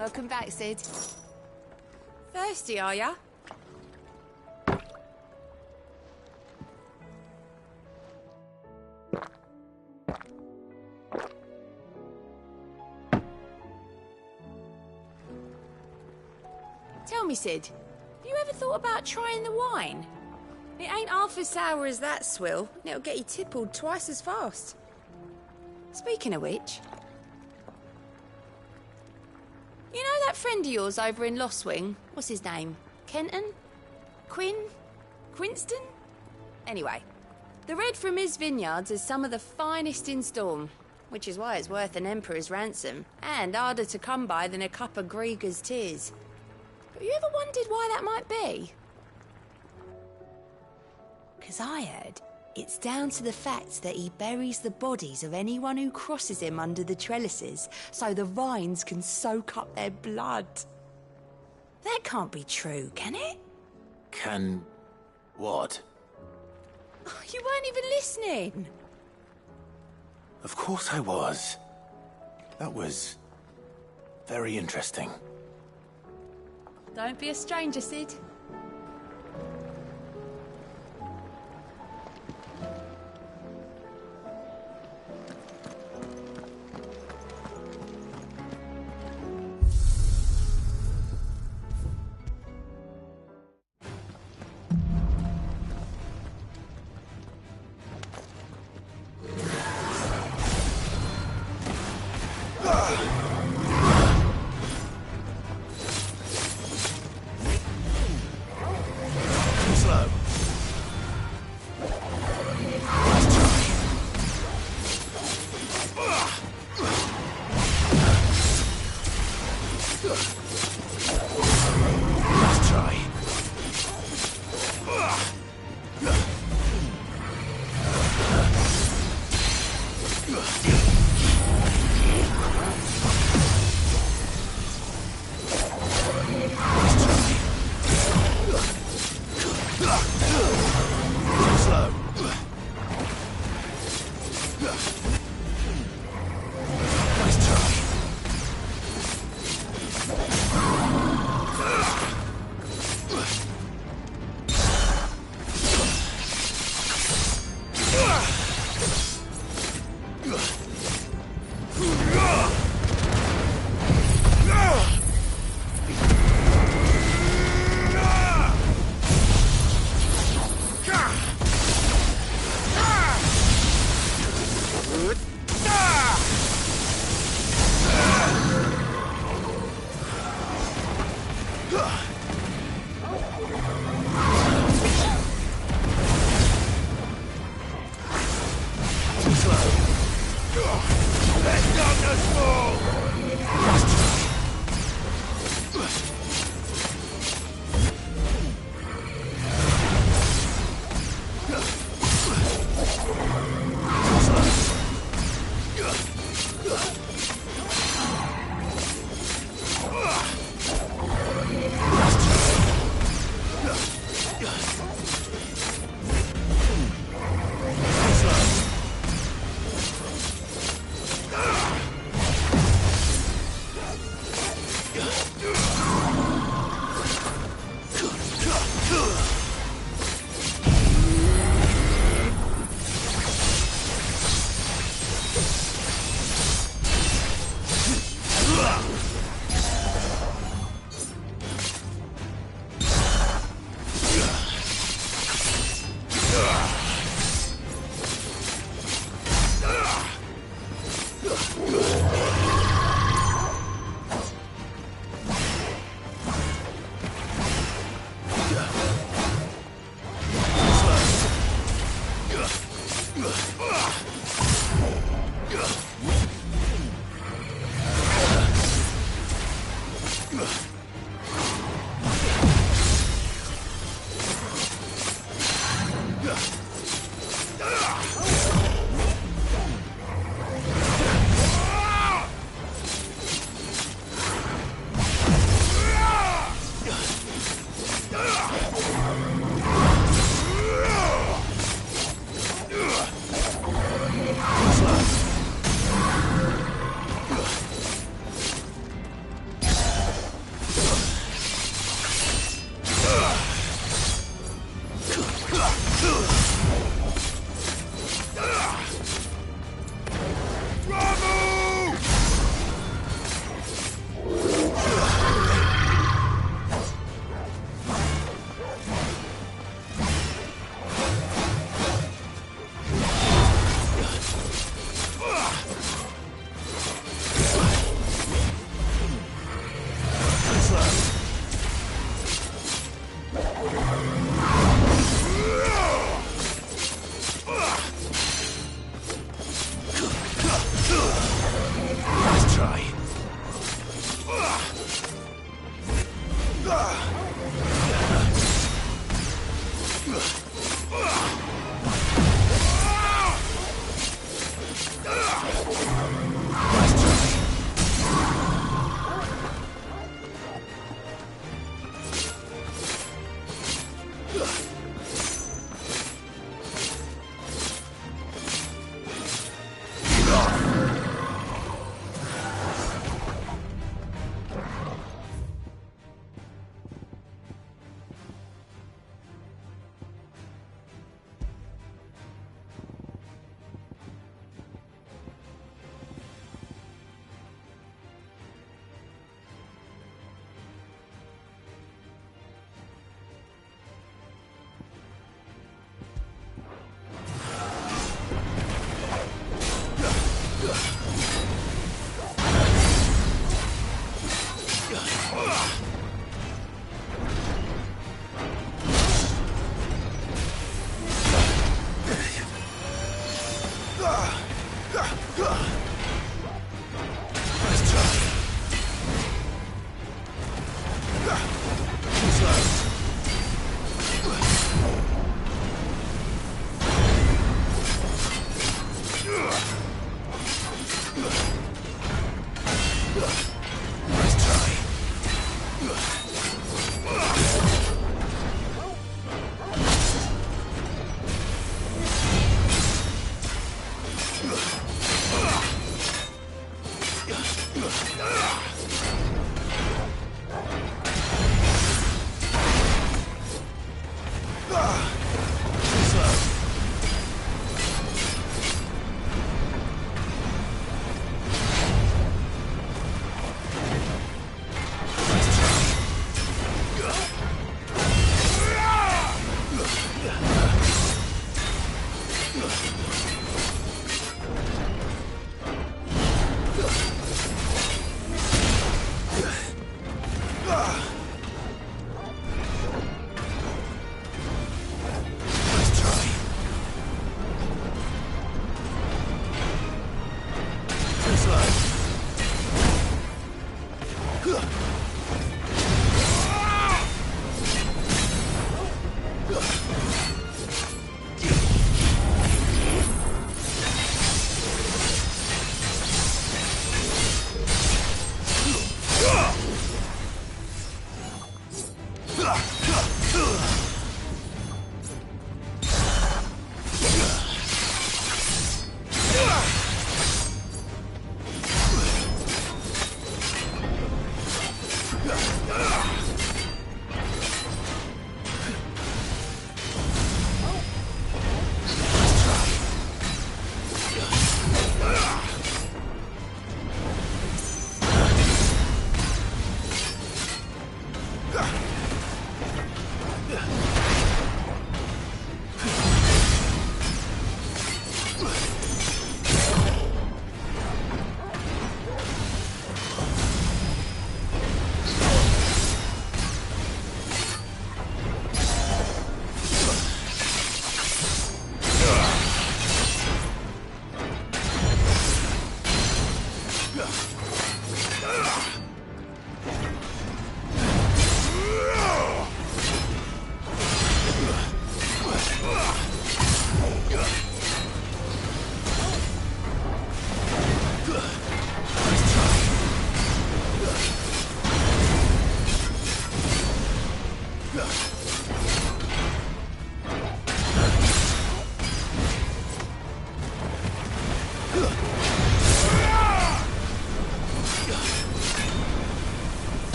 Welcome back, Sid. Thirsty, are ya? Tell me, Sid, have you ever thought about trying the wine? It ain't half as sour as that swill, and it'll get you tippled twice as fast. Speaking of which... You know that friend of yours over in Lost Wing? What's his name? Kenton? Quinn? Quinston? Anyway, the red from his vineyards is some of the finest in Storm, which is why it's worth an emperor's ransom, and harder to come by than a cup of Grieger's tears. Have you ever wondered why that might be? 'Cause I heard it's down to the fact that he buries the bodies of anyone who crosses him under the trellises, so the vines can soak up their blood. That can't be true, can it? Can... what? Oh, you weren't even listening. Of course I was. That was... very interesting. Don't be a stranger, Sid.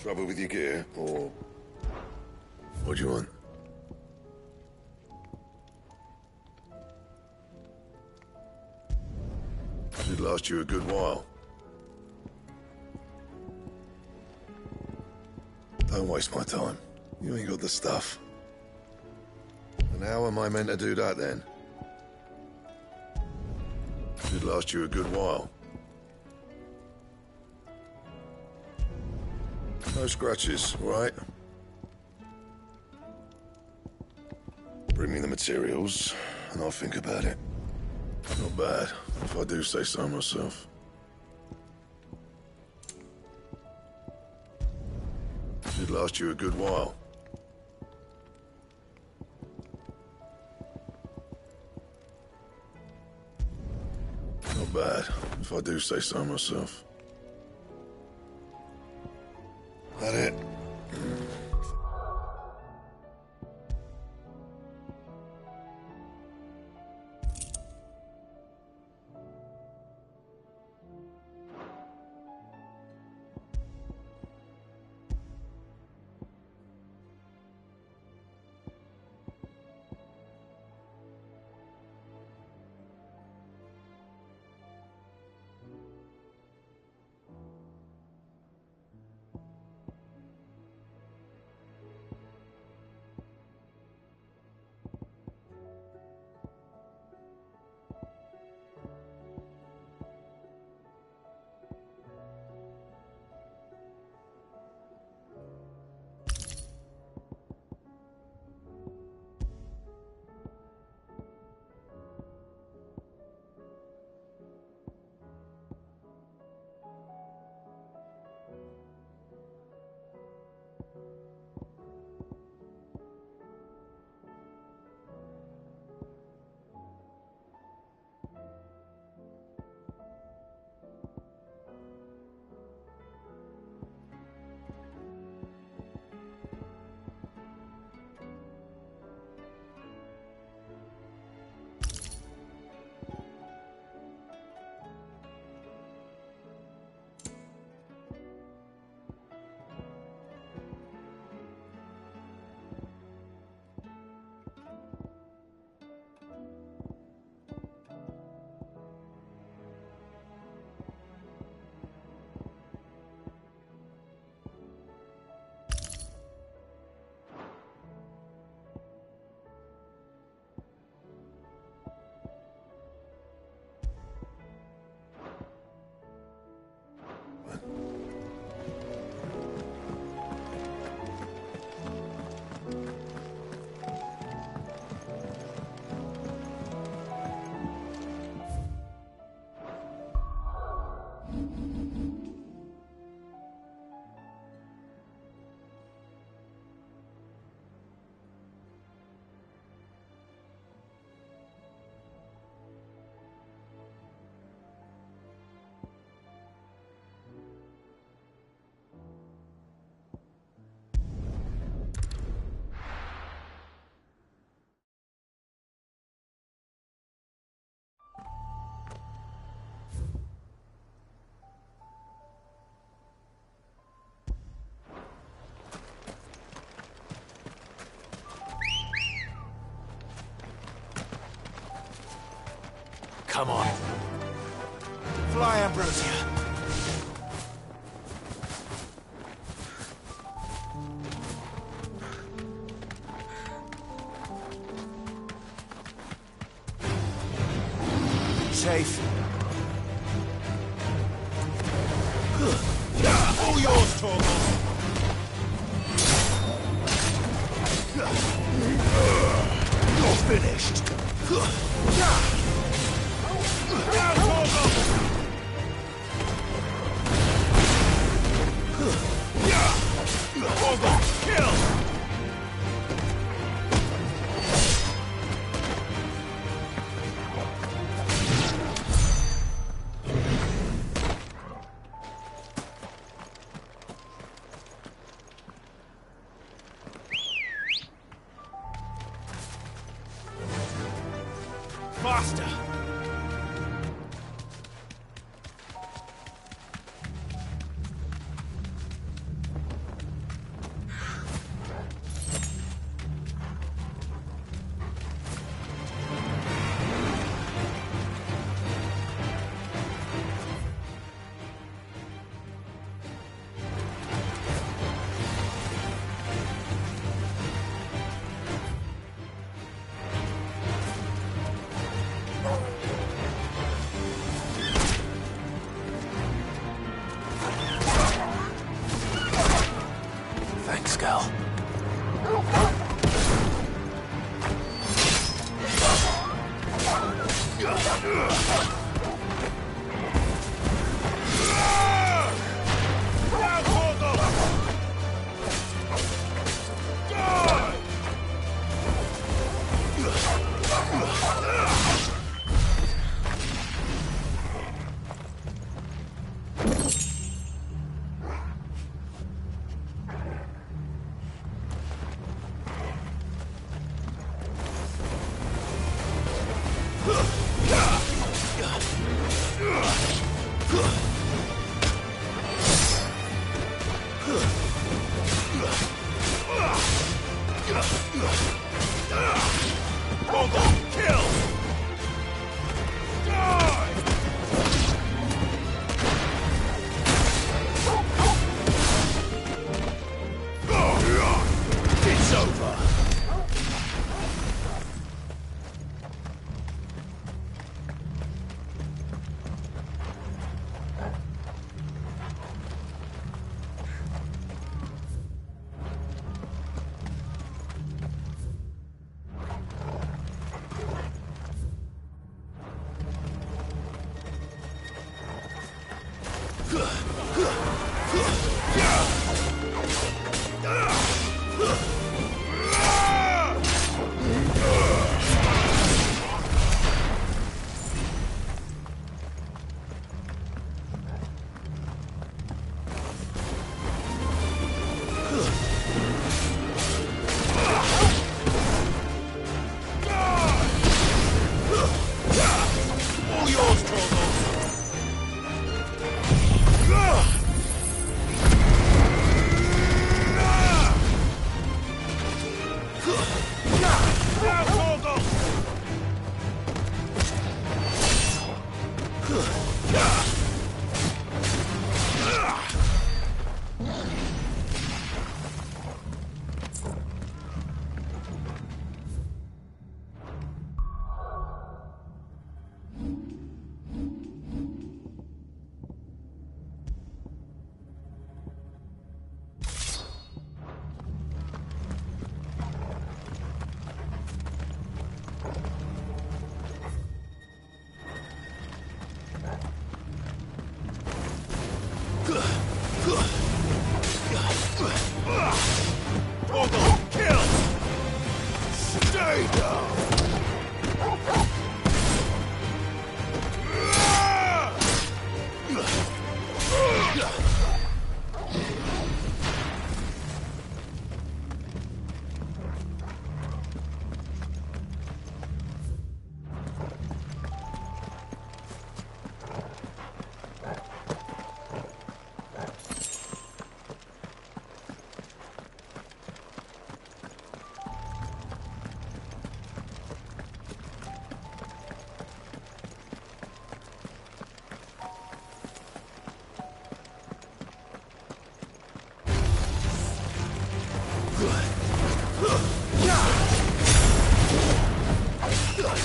Trouble with your gear, or... What do you want? Should last you a good while. Don't waste my time. You ain't got the stuff. And how am I meant to do that, then? Should last you a good while. No scratches, all right? Bring me the materials, and I'll think about it. Not bad, if I do say so myself. Should last you a good while. Not bad, if I do say so myself. That it? Come on. Fly, Ambrosia. Safe. All yours, Torgal. You're finished. Now, Torgal! Torgal, kill! Faster! Thanks, gal.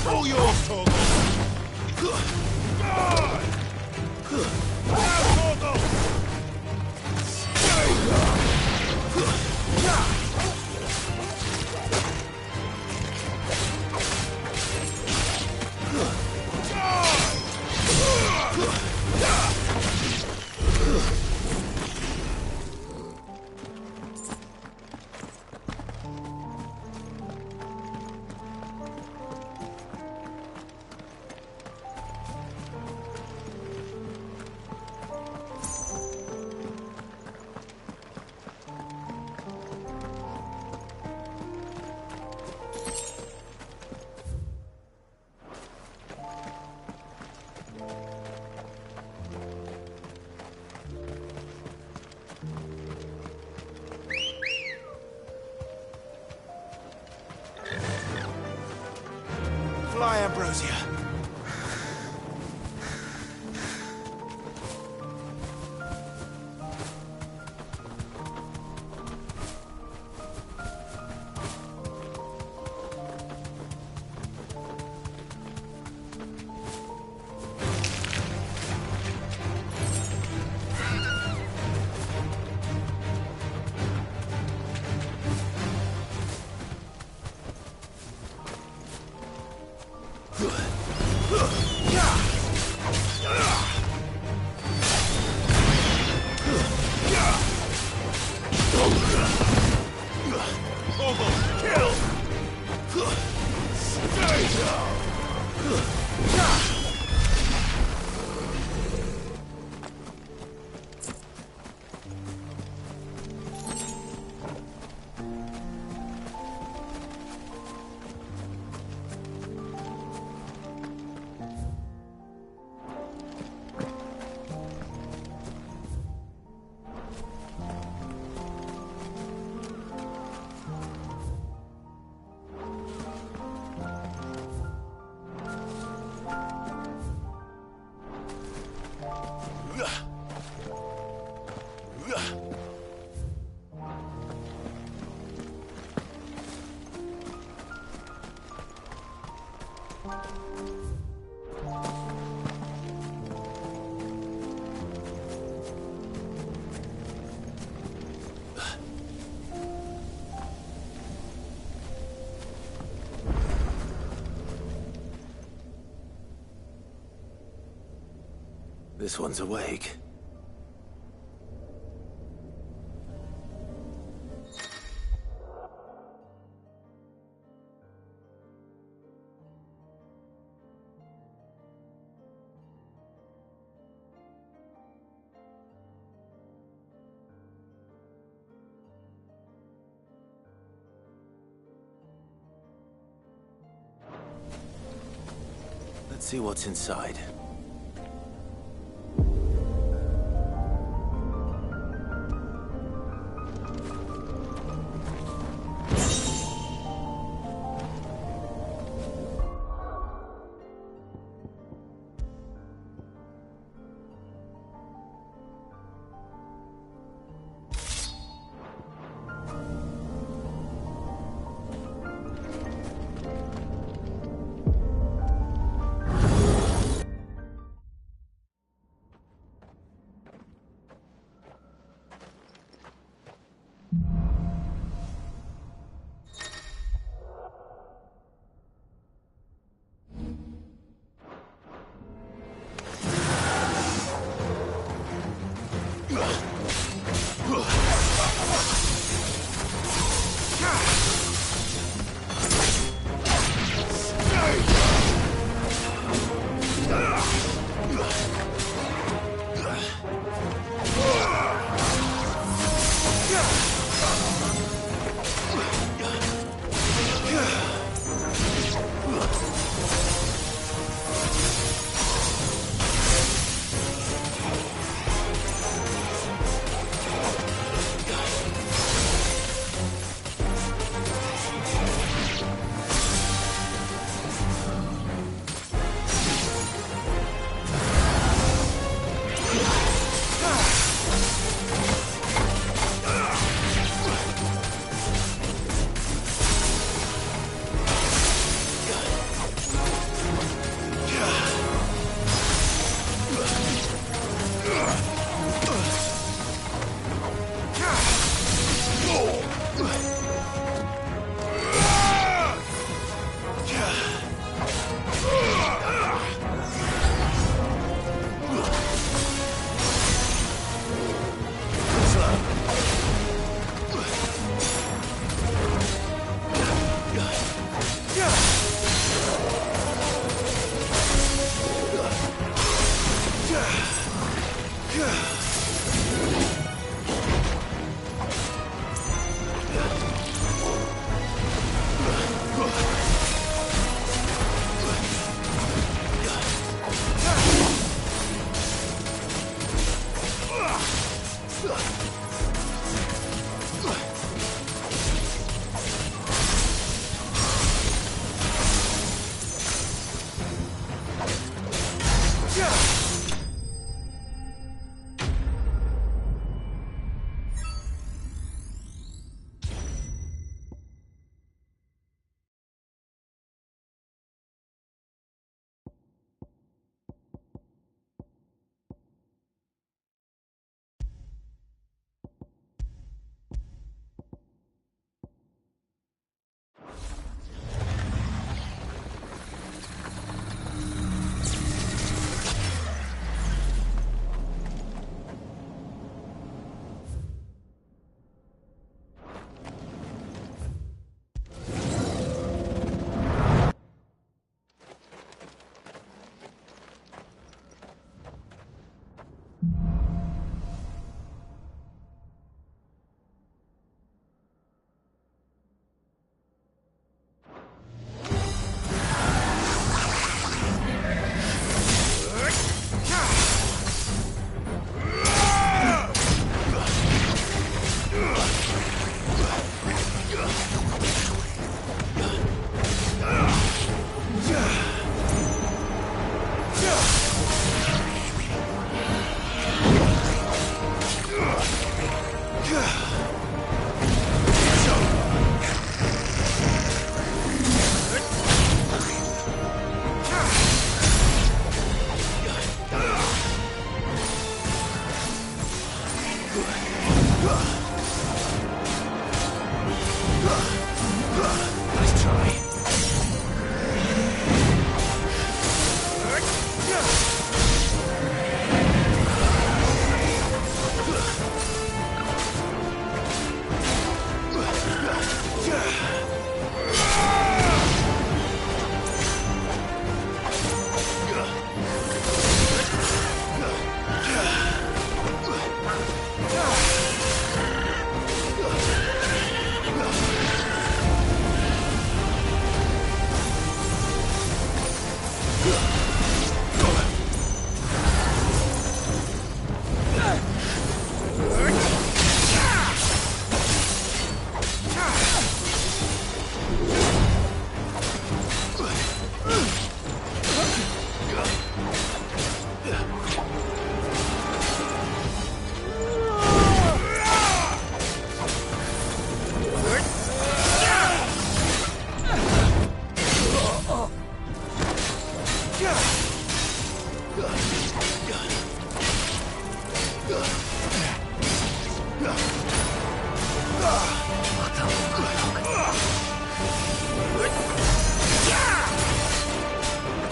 All yours, Torgal! Fly, Ambrosia. This one's awake. Let's see what's inside.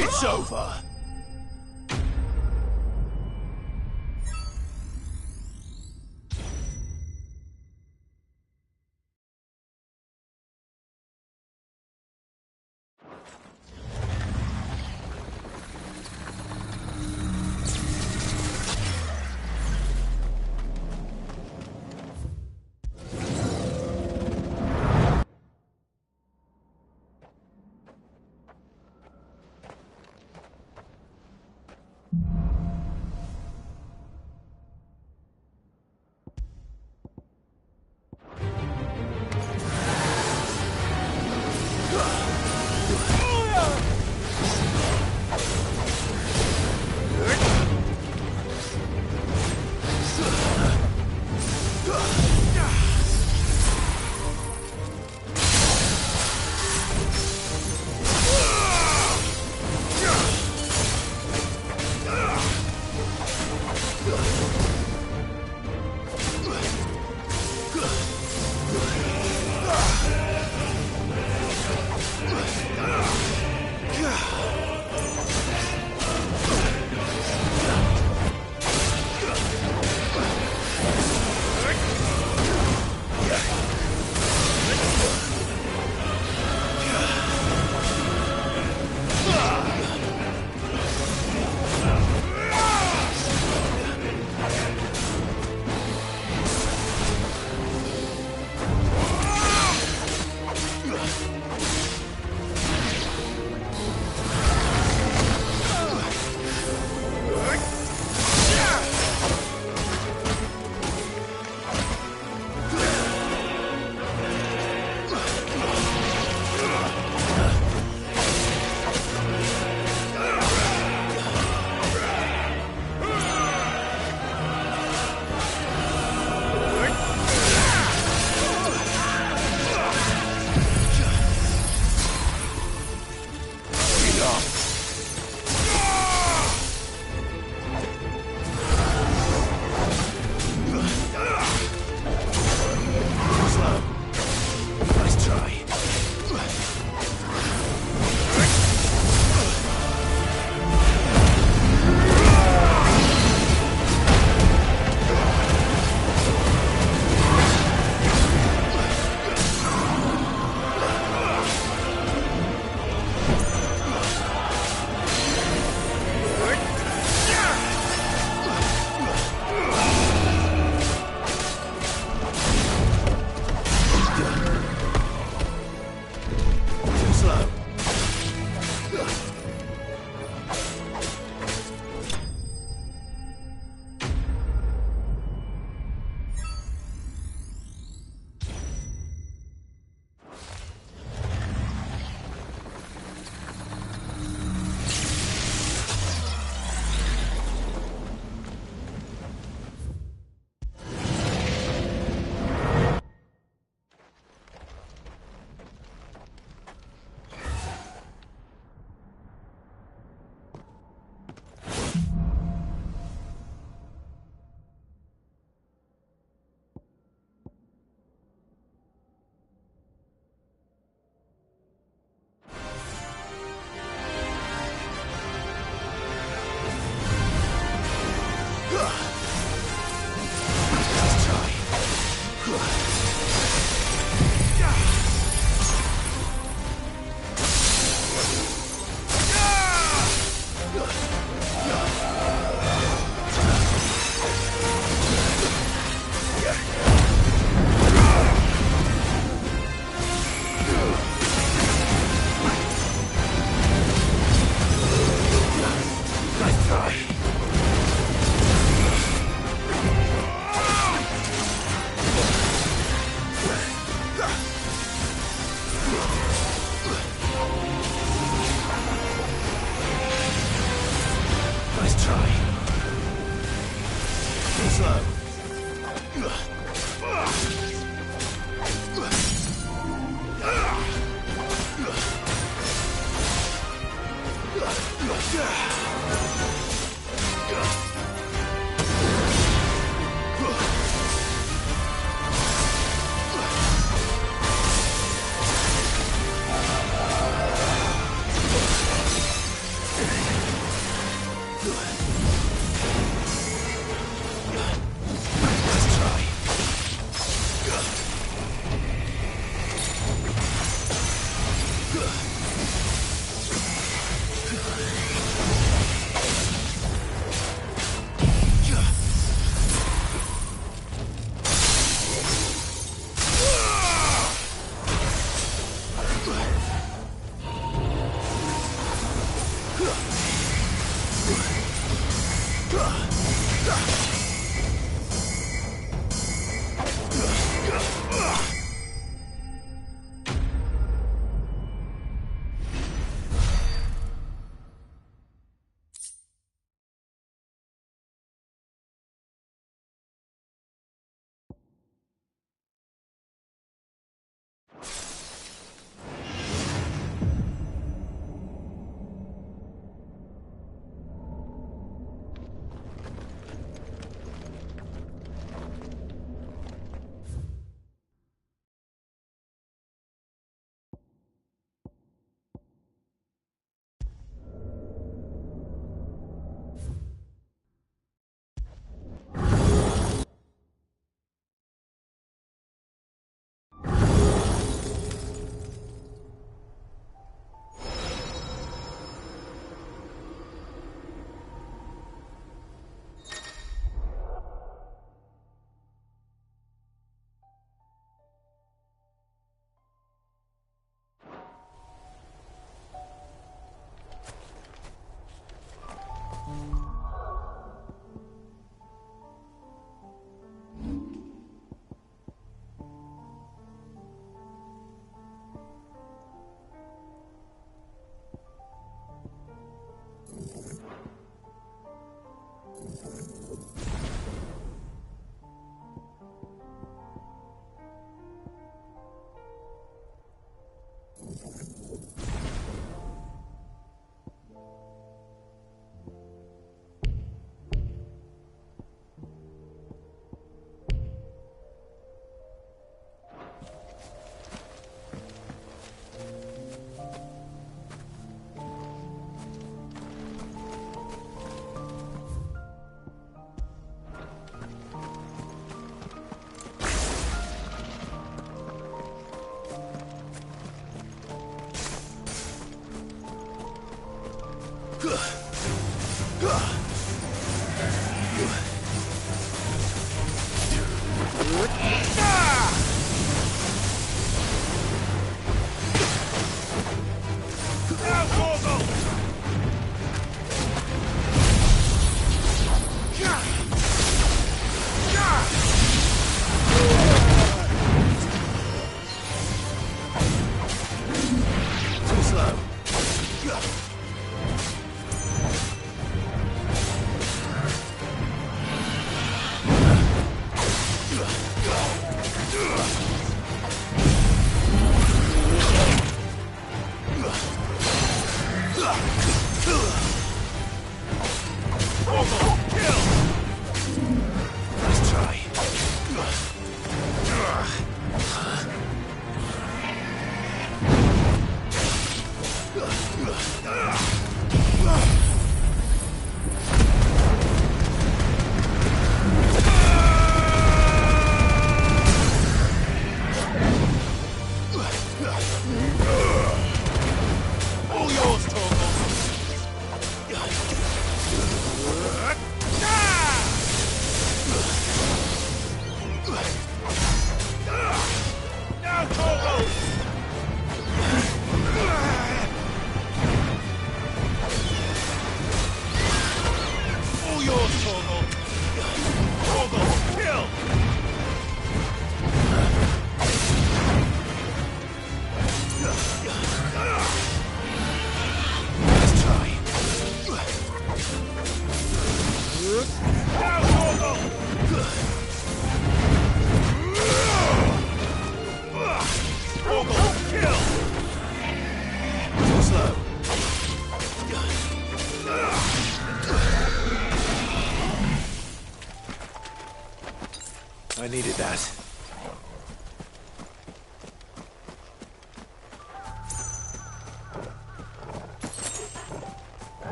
It's over.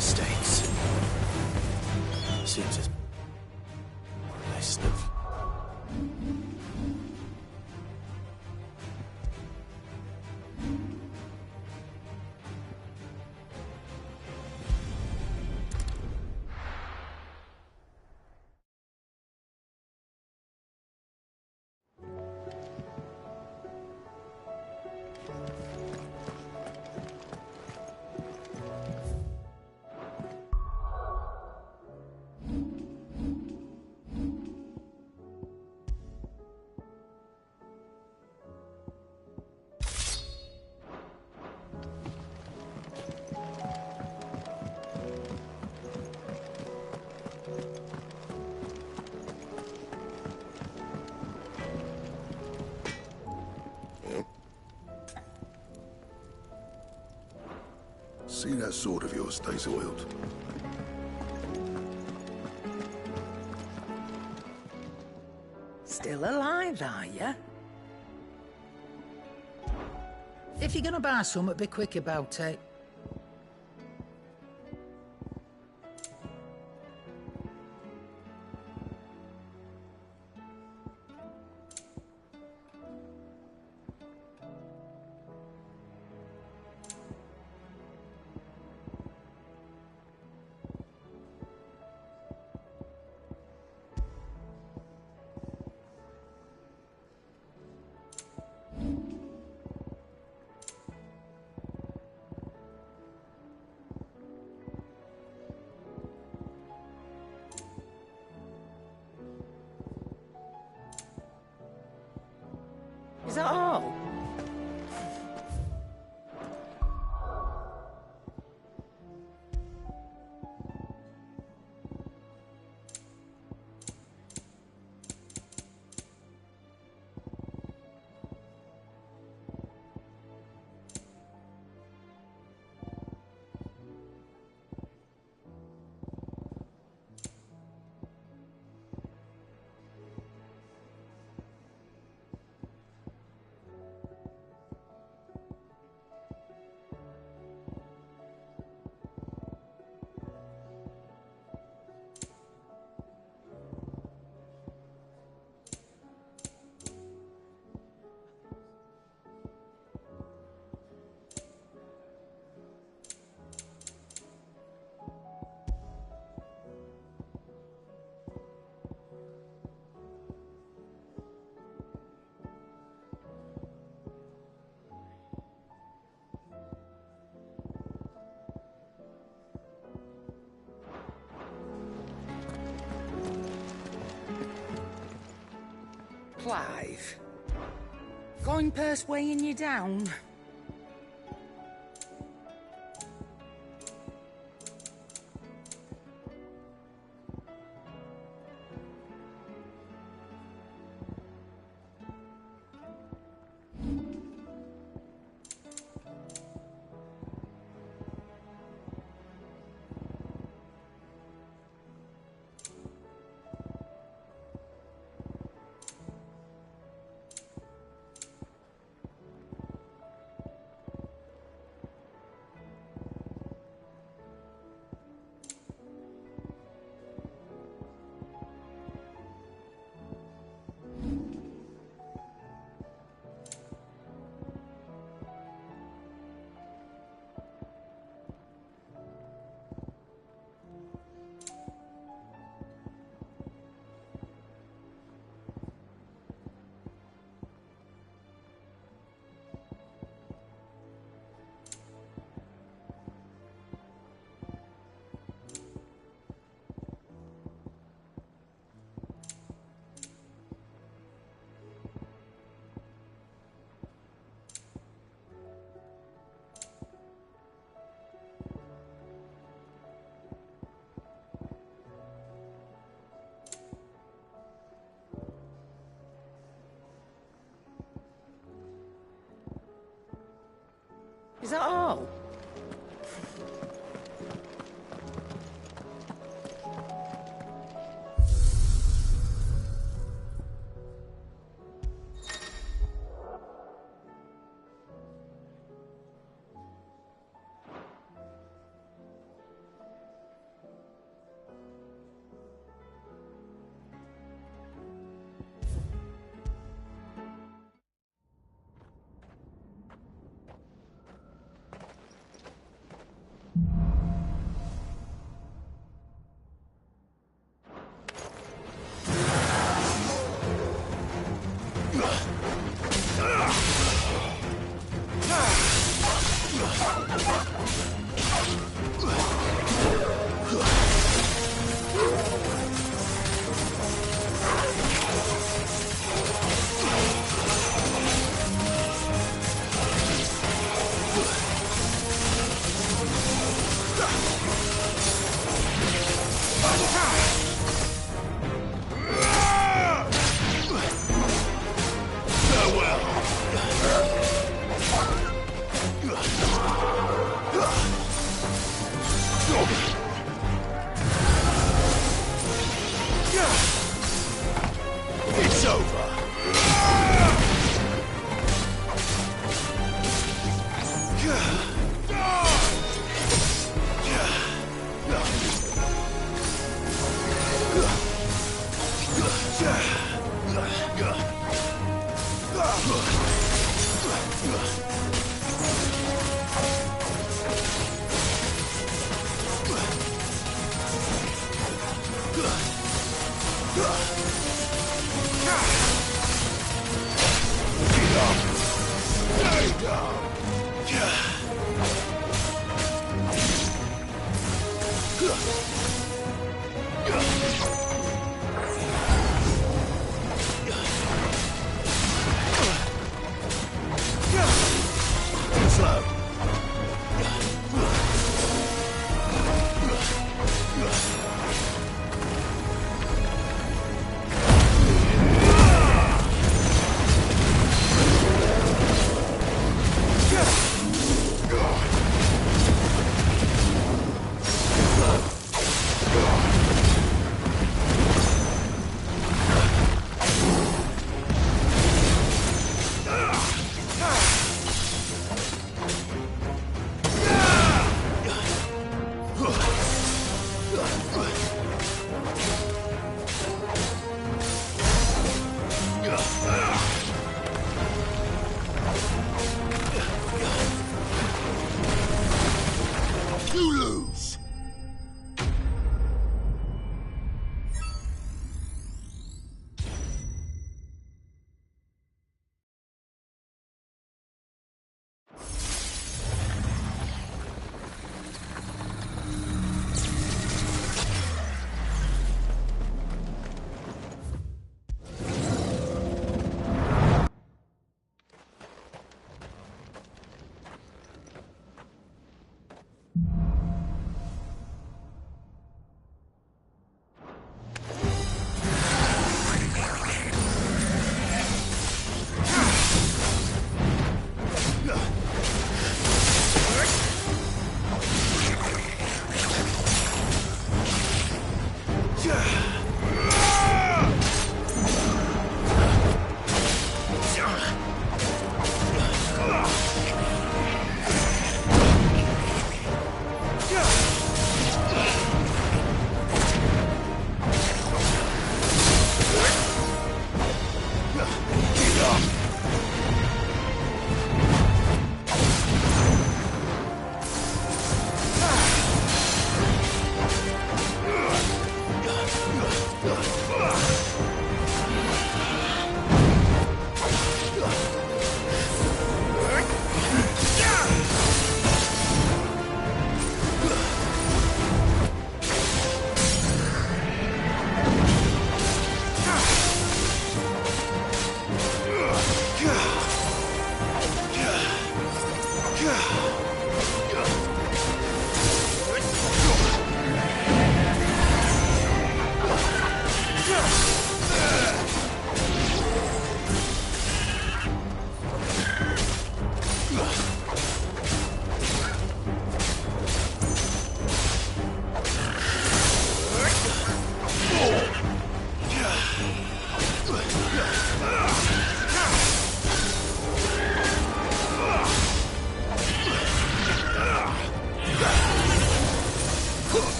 mistakes. Seems as I sniff. See that sword of yours stays oiled. Still alive, are you? If you're gonna buy something, be quick about it. Is that all? Clive. Coin purse weighing you down? Is that all? It's over.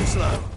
slow.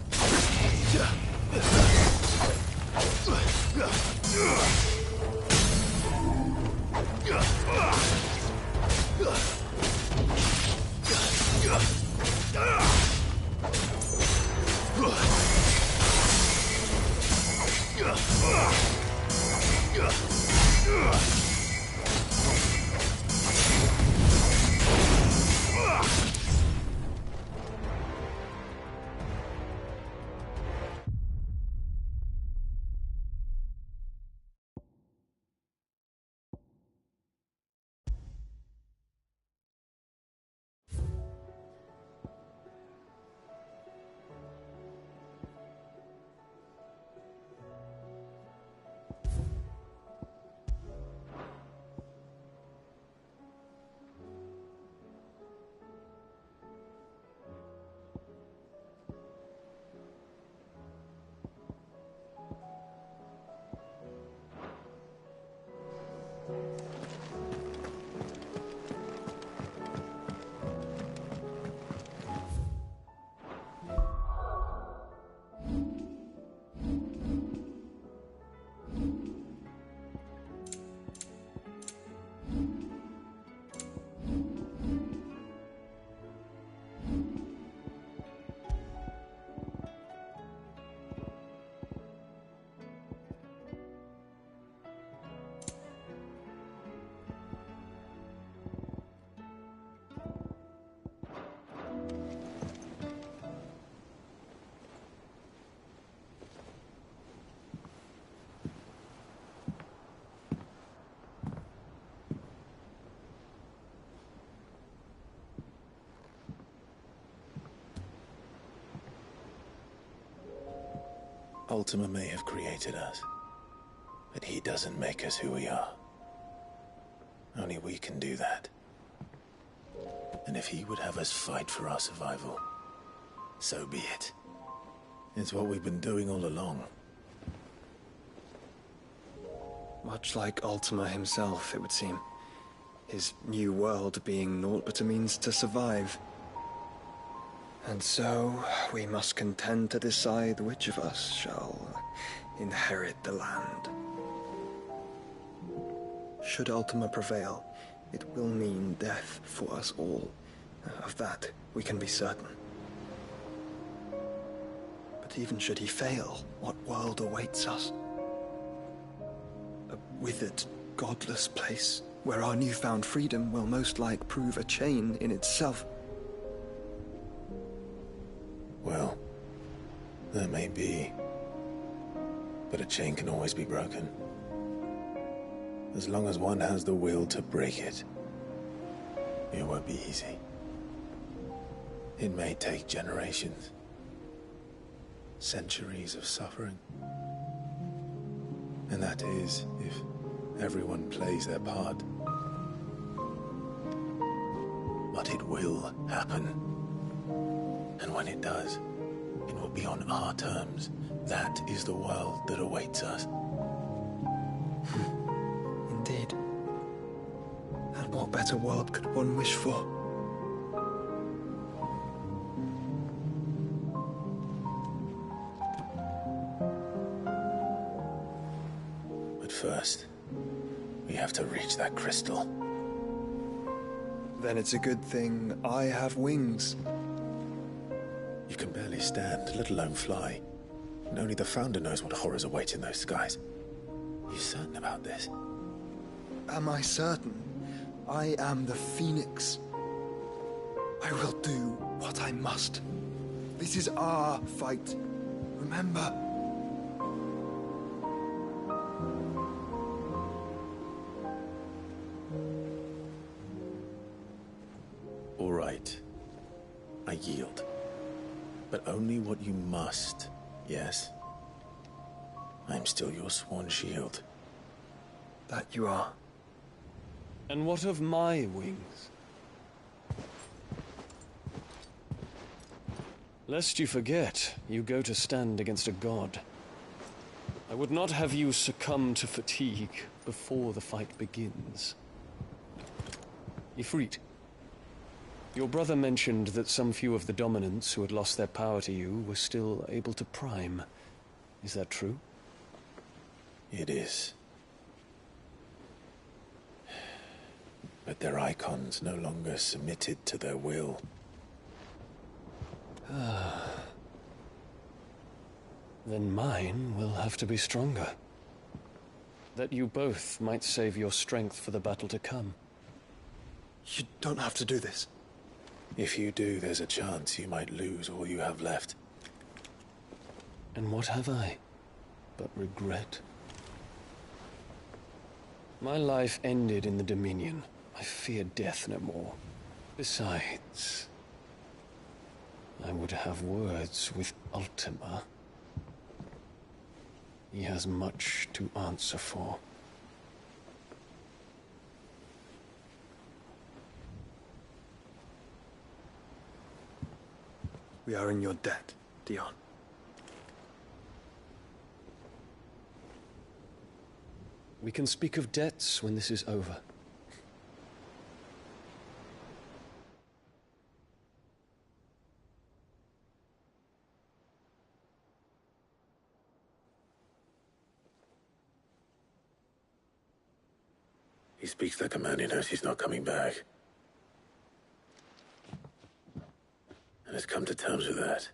Ultima may have created us, but he doesn't make us who we are. Only we can do that. And if he would have us fight for our survival, so be it. It's what we've been doing all along. Much like Ultima himself, it would seem. His new world being naught but a means to survive. And so, we must contend to decide which of us shall inherit the land. Should Ultima prevail, it will mean death for us all. Of that, we can be certain. But even should he fail, what world awaits us? A withered, godless place, where our newfound freedom will most like prove a chain in itself. Well, that may be. But a chain can always be broken. As long as one has the will to break it. It won't be easy. It may take generations. Centuries of suffering. And that is if everyone plays their part. But it will happen. And when it does, it will be on our terms. That is the world that awaits us. Indeed. And what better world could one wish for? But first, we have to reach that crystal. Then it's a good thing I have wings. You can barely stand, let alone fly. And only the Founder knows what horrors await in those skies. Are you certain about this? Am I certain? I am the Phoenix. I will do what I must. This is our fight. Remember? All right. I yield. But only what you must, yes? I'm still your sworn shield. That you are. And what of my wings? Lest you forget, you go to stand against a god. I would not have you succumb to fatigue before the fight begins. Ifrit, Your brother mentioned that some few of the dominants who had lost their power to you were still able to prime. Is that true? It is. But their icons no longer submitted to their will. Then mine will have to be stronger. That you both might save your strength for the battle to come. You don't have to do this. If you do, there's a chance you might lose all you have left. And what have I but regret? My life ended in the Dominion. I fear death no more. Besides, I would have words with Ultima. He has much to answer for. We are in your debt, Dion. We can speak of debts when this is over. He speaks like a man who knows he's not coming back. And has come to terms with that.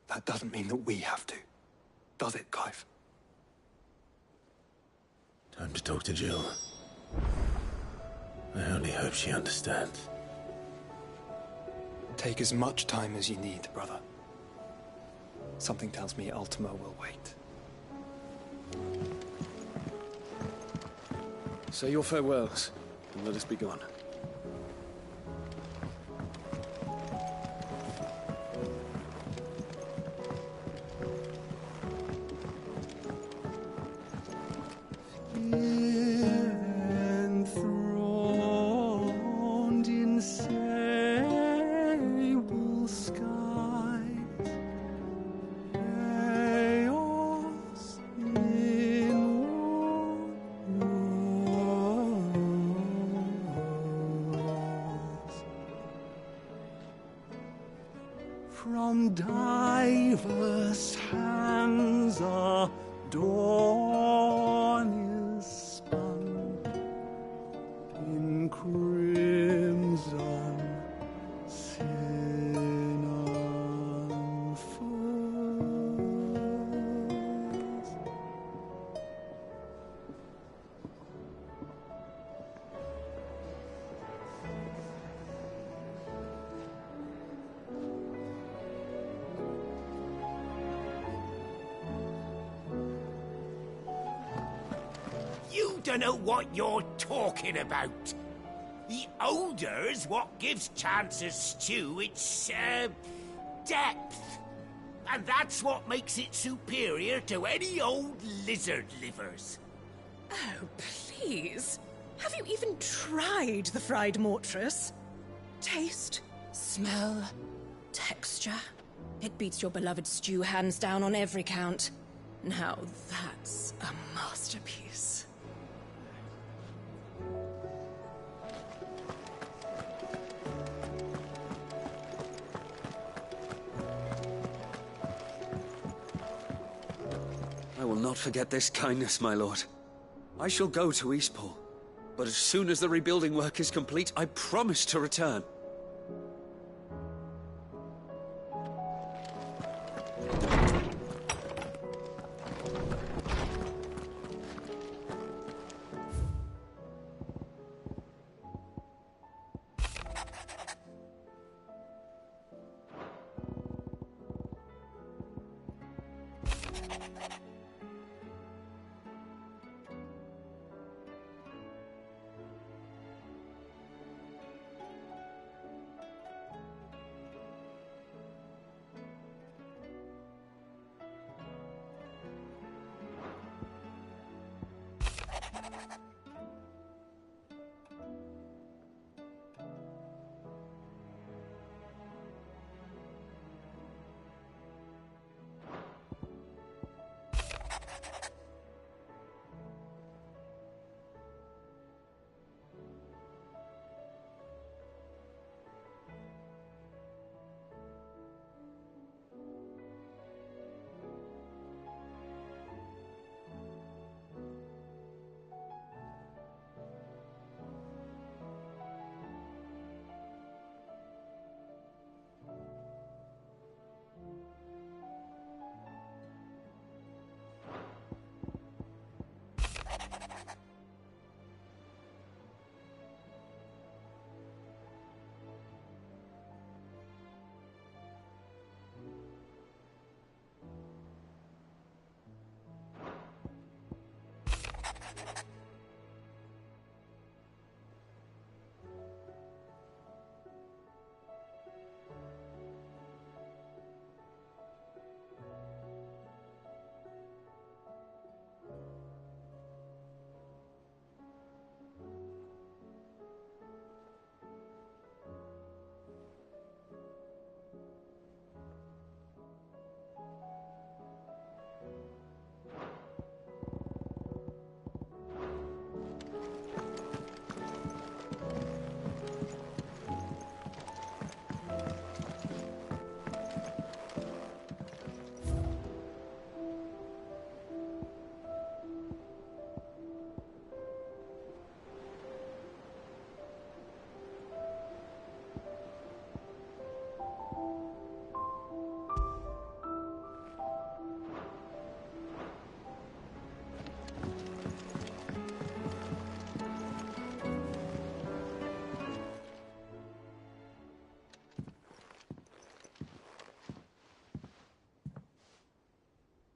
That doesn't mean that we have to, does it, Clive? Time to talk to Jill. I only hope she understands. Take as much time as you need, brother. Something tells me Ultima will wait. Say your farewells, and let us be gone. Enthroned in sable skies, chaos in wars. From diverse hands a dawn is spun in crimson sin unfurls. You don't know what you're talking about. The odor's what gives Chance's stew its, depth. And that's what makes it superior to any old lizard livers. Oh, please. Have you even tried the fried mortress? Taste, smell, texture. It beats your beloved stew hands down on every count. Now that's a masterpiece. I will not forget this kindness, my lord. I shall go to Eastport, but as soon as the rebuilding work is complete, I promise to return.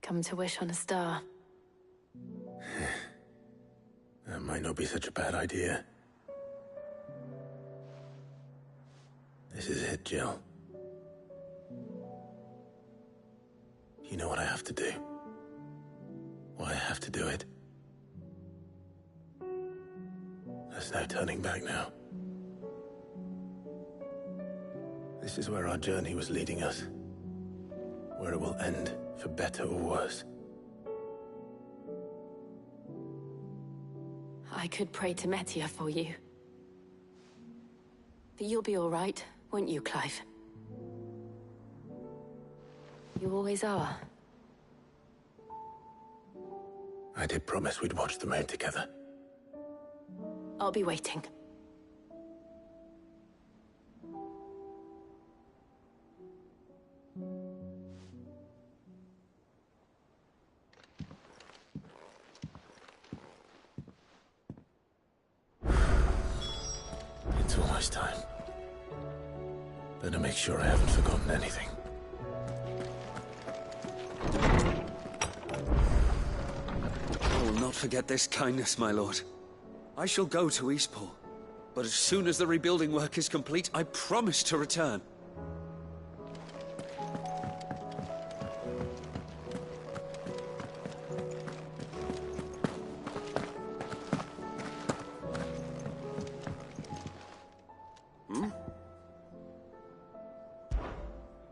Come to wish on a star. That might not be such a bad idea. This is it, Jill. You know what I have to do. Why I have to do it. There's no turning back now. This is where our journey was leading us. Where it will end, for better or worse. I could pray to Metia for you. But you'll be all right, won't you, Clive? You always are. I did promise we'd watch the moon together. I'll be waiting. It's almost time. Better make sure I haven't forgotten anything. I will not forget this kindness, my lord. I shall go to Eastport, but as soon as the rebuilding work is complete, I promise to return.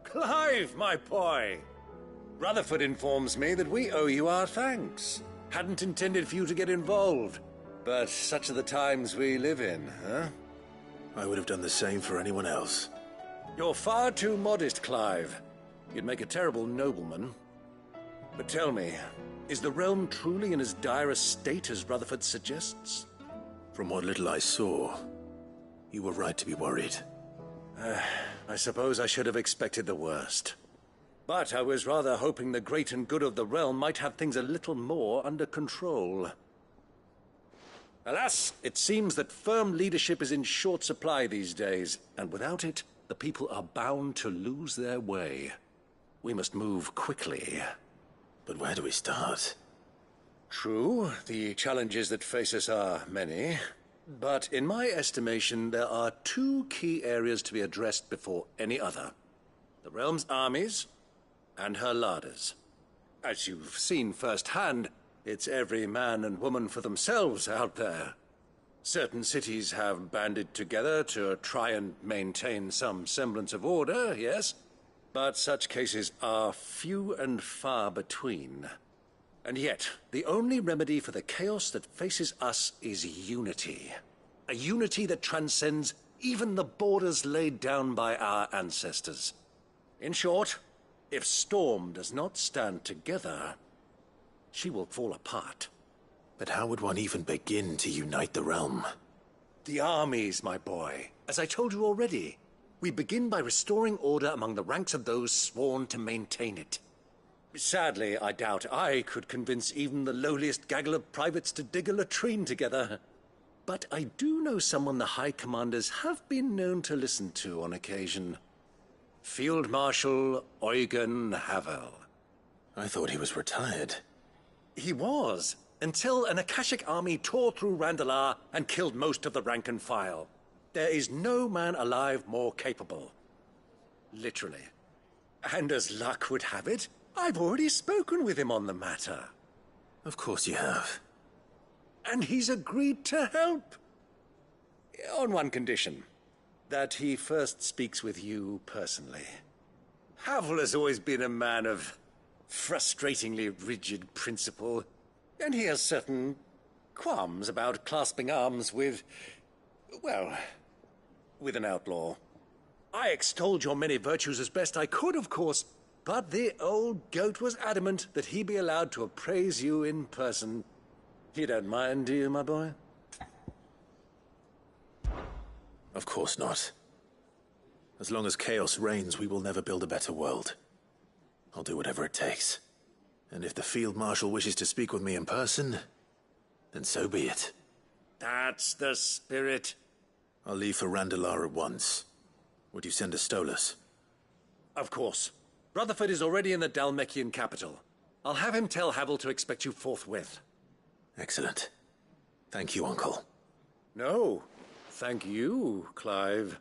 Clive, my boy! Rutherford informs me that we owe you our thanks. Hadn't intended for you to get involved, but such are the times we live in, huh? I would have done the same for anyone else. You're far too modest, Clive. You'd make a terrible nobleman. But tell me, is the realm truly in as dire a state as Rutherford suggests? From what little I saw, you were right to be worried. I suppose I should have expected the worst. But I was rather hoping the great and good of the realm might have things a little more under control. Alas, it seems that firm leadership is in short supply these days, and without it, the people are bound to lose their way. We must move quickly. But where do we start? True, the challenges that face us are many. But in my estimation, there are two key areas to be addressed before any other. The realm's armies and her larders. As you've seen firsthand, it's every man and woman for themselves out there. Certain cities have banded together to try and maintain some semblance of order, yes, but such cases are few and far between. And yet, the only remedy for the chaos that faces us is unity. A unity that transcends even the borders laid down by our ancestors. In short, if Storm does not stand together, she will fall apart. But how would one even begin to unite the realm? The armies, my boy. As I told you already, we begin by restoring order among the ranks of those sworn to maintain it. Sadly, I doubt I could convince even the lowliest gaggle of privates to dig a latrine together. But I do know someone the High Commanders have been known to listen to on occasion. Field Marshal Eugen Havel. I thought he was retired. He was, until an Akashic army tore through Randalar and killed most of the rank and file. There is no man alive more capable. Literally. And as luck would have it, I've already spoken with him on the matter. Of course you have. And he's agreed to help. On one condition. That he first speaks with you personally. Havel has always been a man of frustratingly rigid principle, and he has certain qualms about clasping arms with, well, with an outlaw. I extolled your many virtues as best I could, of course, but the old goat was adamant that he be allowed to appraise you in person. You don't mind, do you, my boy? Of course not. As long as chaos reigns, we will never build a better world. I'll do whatever it takes. And if the Field Marshal wishes to speak with me in person, then so be it. That's the spirit. I'll leave for Randalar at once. Would you send a Stolas? Of course. Rutherford is already in the Dalmekian capital. I'll have him tell Havel to expect you forthwith. Excellent. Thank you, Uncle. No, thank you, Clive.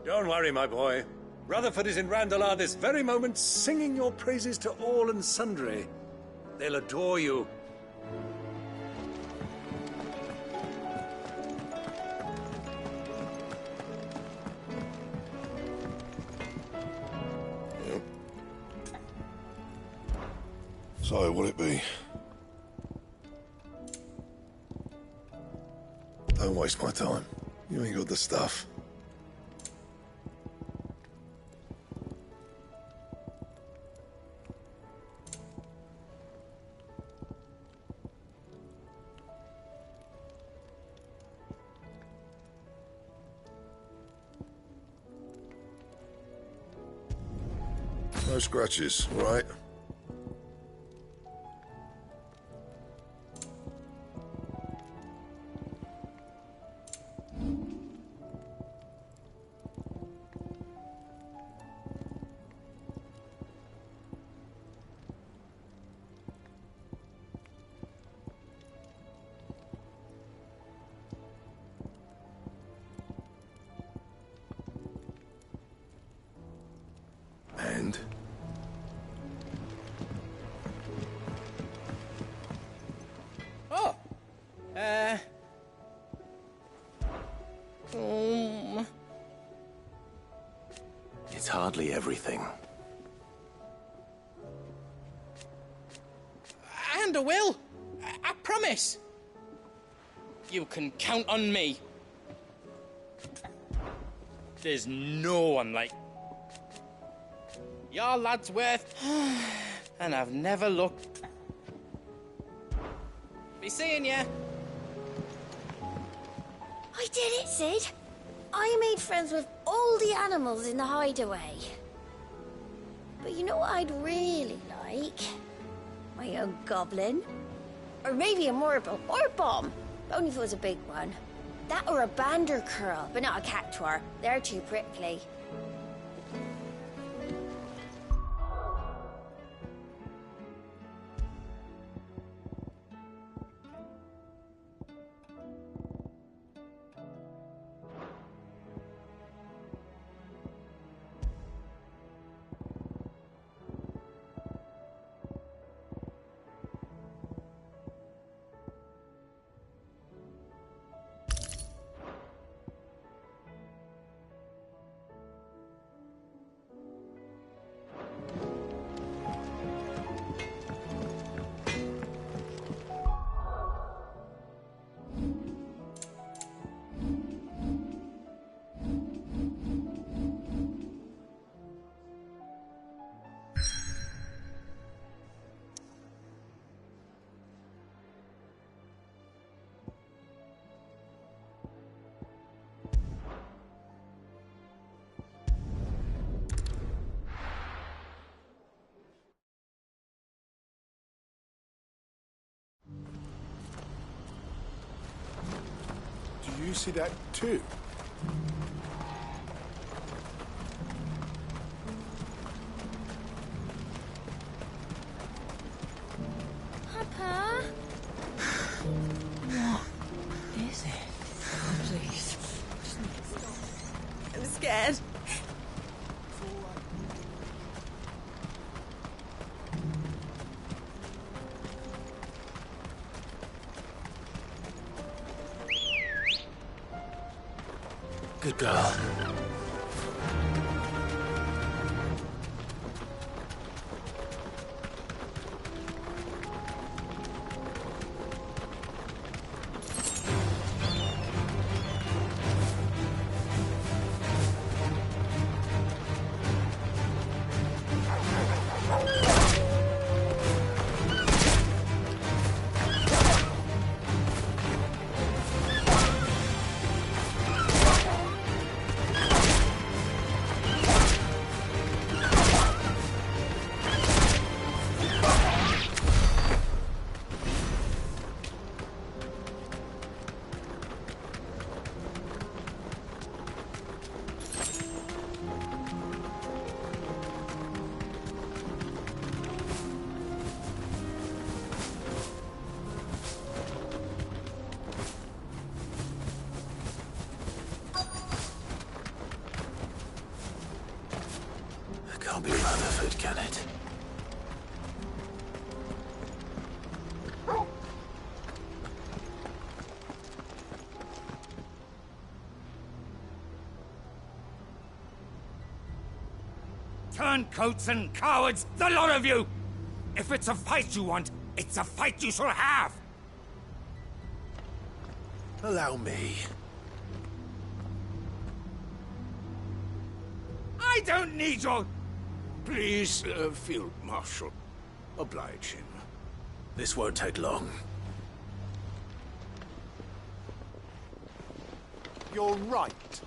Don't worry, my boy. Rutherford is in Randalar this very moment, singing your praises to all and sundry. They'll adore you. Yep. So, what'll it be? Don't waste my time. You ain't got the stuff. No scratches, right? And? Oh. It's hardly everything. And I will. I promise. You can count on me. There's no one like your lad's worth, and I've never looked. Be seeing ya. I did it, Sid. I made friends with all the animals in the hideaway. But you know what I'd really like? My own goblin. Or maybe a morble or a bomb. Only if it was a big one. That or a bander curl, but not a cactuar. They're too prickly. Do you see that too? Papa? What is it? Please. I'm scared. Good girl. can't be Rutherford, can it? Turncoats and cowards, the lot of you! If it's a fight you want, it's a fight you shall have! Allow me. I don't need your... Please, Field Marshal, oblige him. This won't take long. You're right.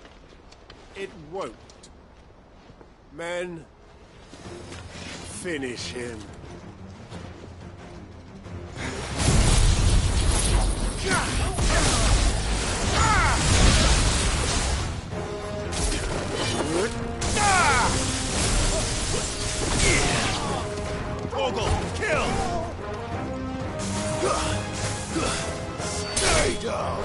It won't. Men, finish him. Ogle, kill! Stay down!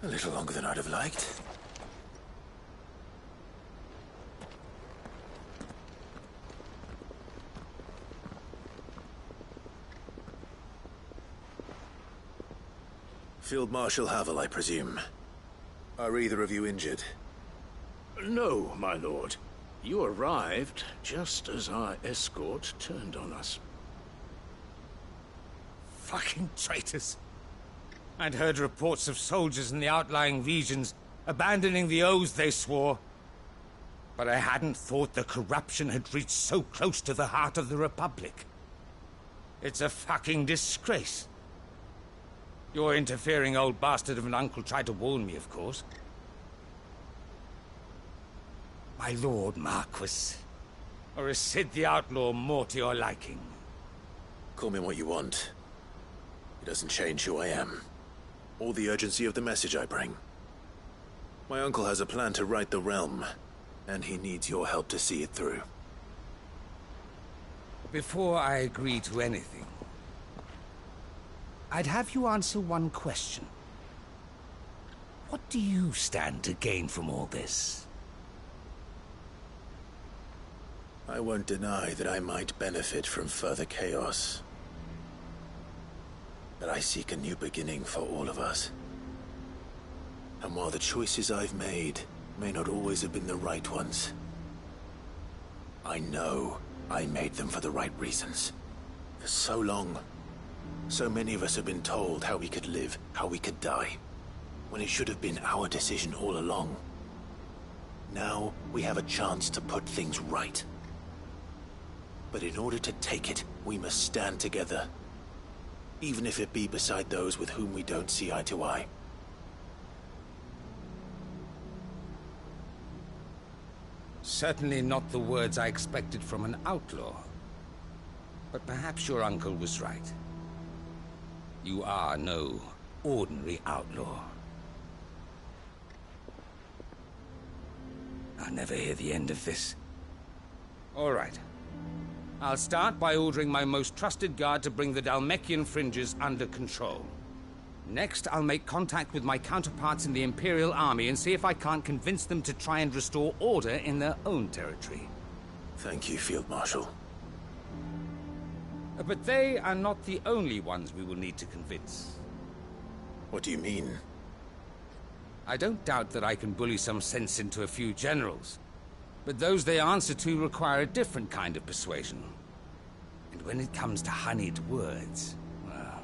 A little longer than I'd have liked. Field Marshal Havel, I presume. Are either of you injured? No, my lord. You arrived just as our escort turned on us. Fucking traitors. I'd heard reports of soldiers in the outlying regions abandoning the oaths they swore. But I hadn't thought the corruption had reached so close to the heart of the Republic. It's a fucking disgrace. Your interfering old bastard of an uncle tried to warn me, of course. My lord Marquis. Or is Sid the Outlaw more to your liking? Call me what you want. It doesn't change who I am, or the urgency of the message I bring. My uncle has a plan to right the realm, and he needs your help to see it through. Before I agree to anything, I'd have you answer one question. What do you stand to gain from all this? I won't deny that I might benefit from further chaos. But I seek a new beginning for all of us. And while the choices I've made may not always have been the right ones, I know I made them for the right reasons. For so long, so many of us have been told how we could live, how we could die, when it should have been our decision all along. Now we have a chance to put things right. But in order to take it, we must stand together. Even if it be beside those with whom we don't see eye to eye. Certainly not the words I expected from an outlaw. But perhaps your uncle was right. You are no ordinary outlaw. I'll never hear the end of this. All right. I'll start by ordering my most trusted guard to bring the Dalmekian fringes under control. Next, I'll make contact with my counterparts in the Imperial Army and see if I can't convince them to try and restore order in their own territory. Thank you, Field Marshal. But they are not the only ones we will need to convince. What do you mean? I don't doubt that I can bully some sense into a few generals, but those they answer to require a different kind of persuasion. And when it comes to honeyed words, well,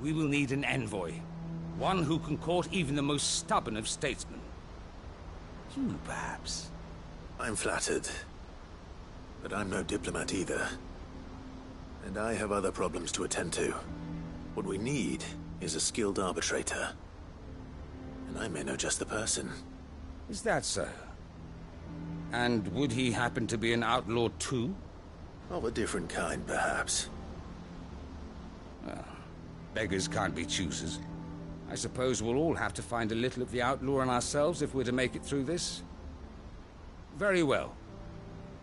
we will need an envoy. One who can court even the most stubborn of statesmen. You, perhaps? I'm flattered. But I'm no diplomat either. And I have other problems to attend to. What we need is a skilled arbitrator. And I may know just the person. Is that so? And would he happen to be an outlaw too? Of a different kind, perhaps. Well, beggars can't be choosers. I suppose we'll all have to find a little of the outlaw in ourselves if we're to make it through this. Very well.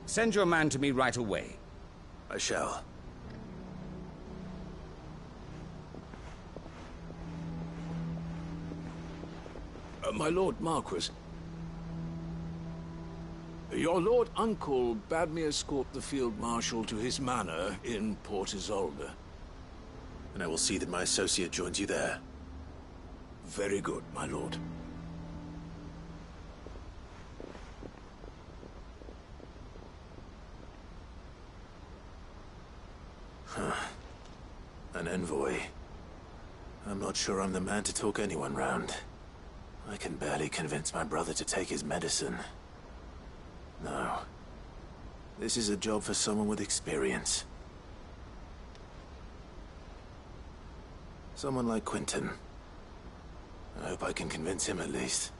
Send your man to me right away. I shall. My Lord Marquis. Your Lord Uncle bade me escort the Field Marshal to his manor in Port Isolde. And I will see that my associate joins you there. Very good, my lord. An envoy. I'm not sure I'm the man to talk anyone round. I can barely convince my brother to take his medicine. No. This is a job for someone with experience. Someone like Quentin. I hope I can convince him at least.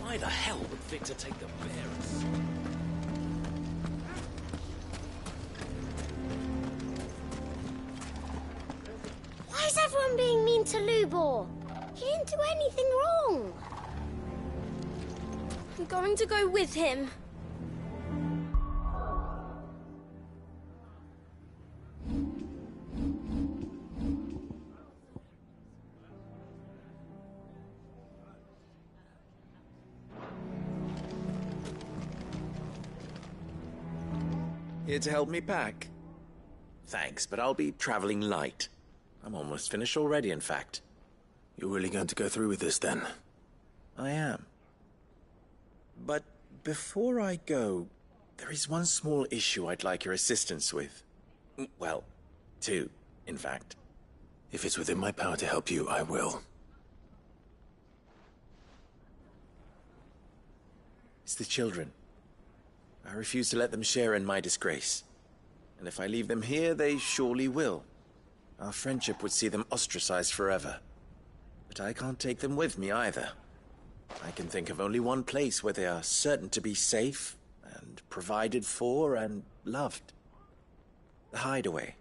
Why the hell would Victor take the bearers? Why is everyone being mean to Lubor? He didn't do anything wrong. I'm going to go with him. Here to help me pack? Thanks, but I'll be traveling light. I'm almost finished already, in fact. You're really going to go through with this, then? I am. But before I go, there is one small issue I'd like your assistance with. Well, two, in fact. If it's within my power to help you, I will. It's the children. I refuse to let them share in my disgrace. And if I leave them here, they surely will. Our friendship would see them ostracized forever. But I can't take them with me either. I can think of only one place where they are certain to be safe and provided for and loved. The Hideaway.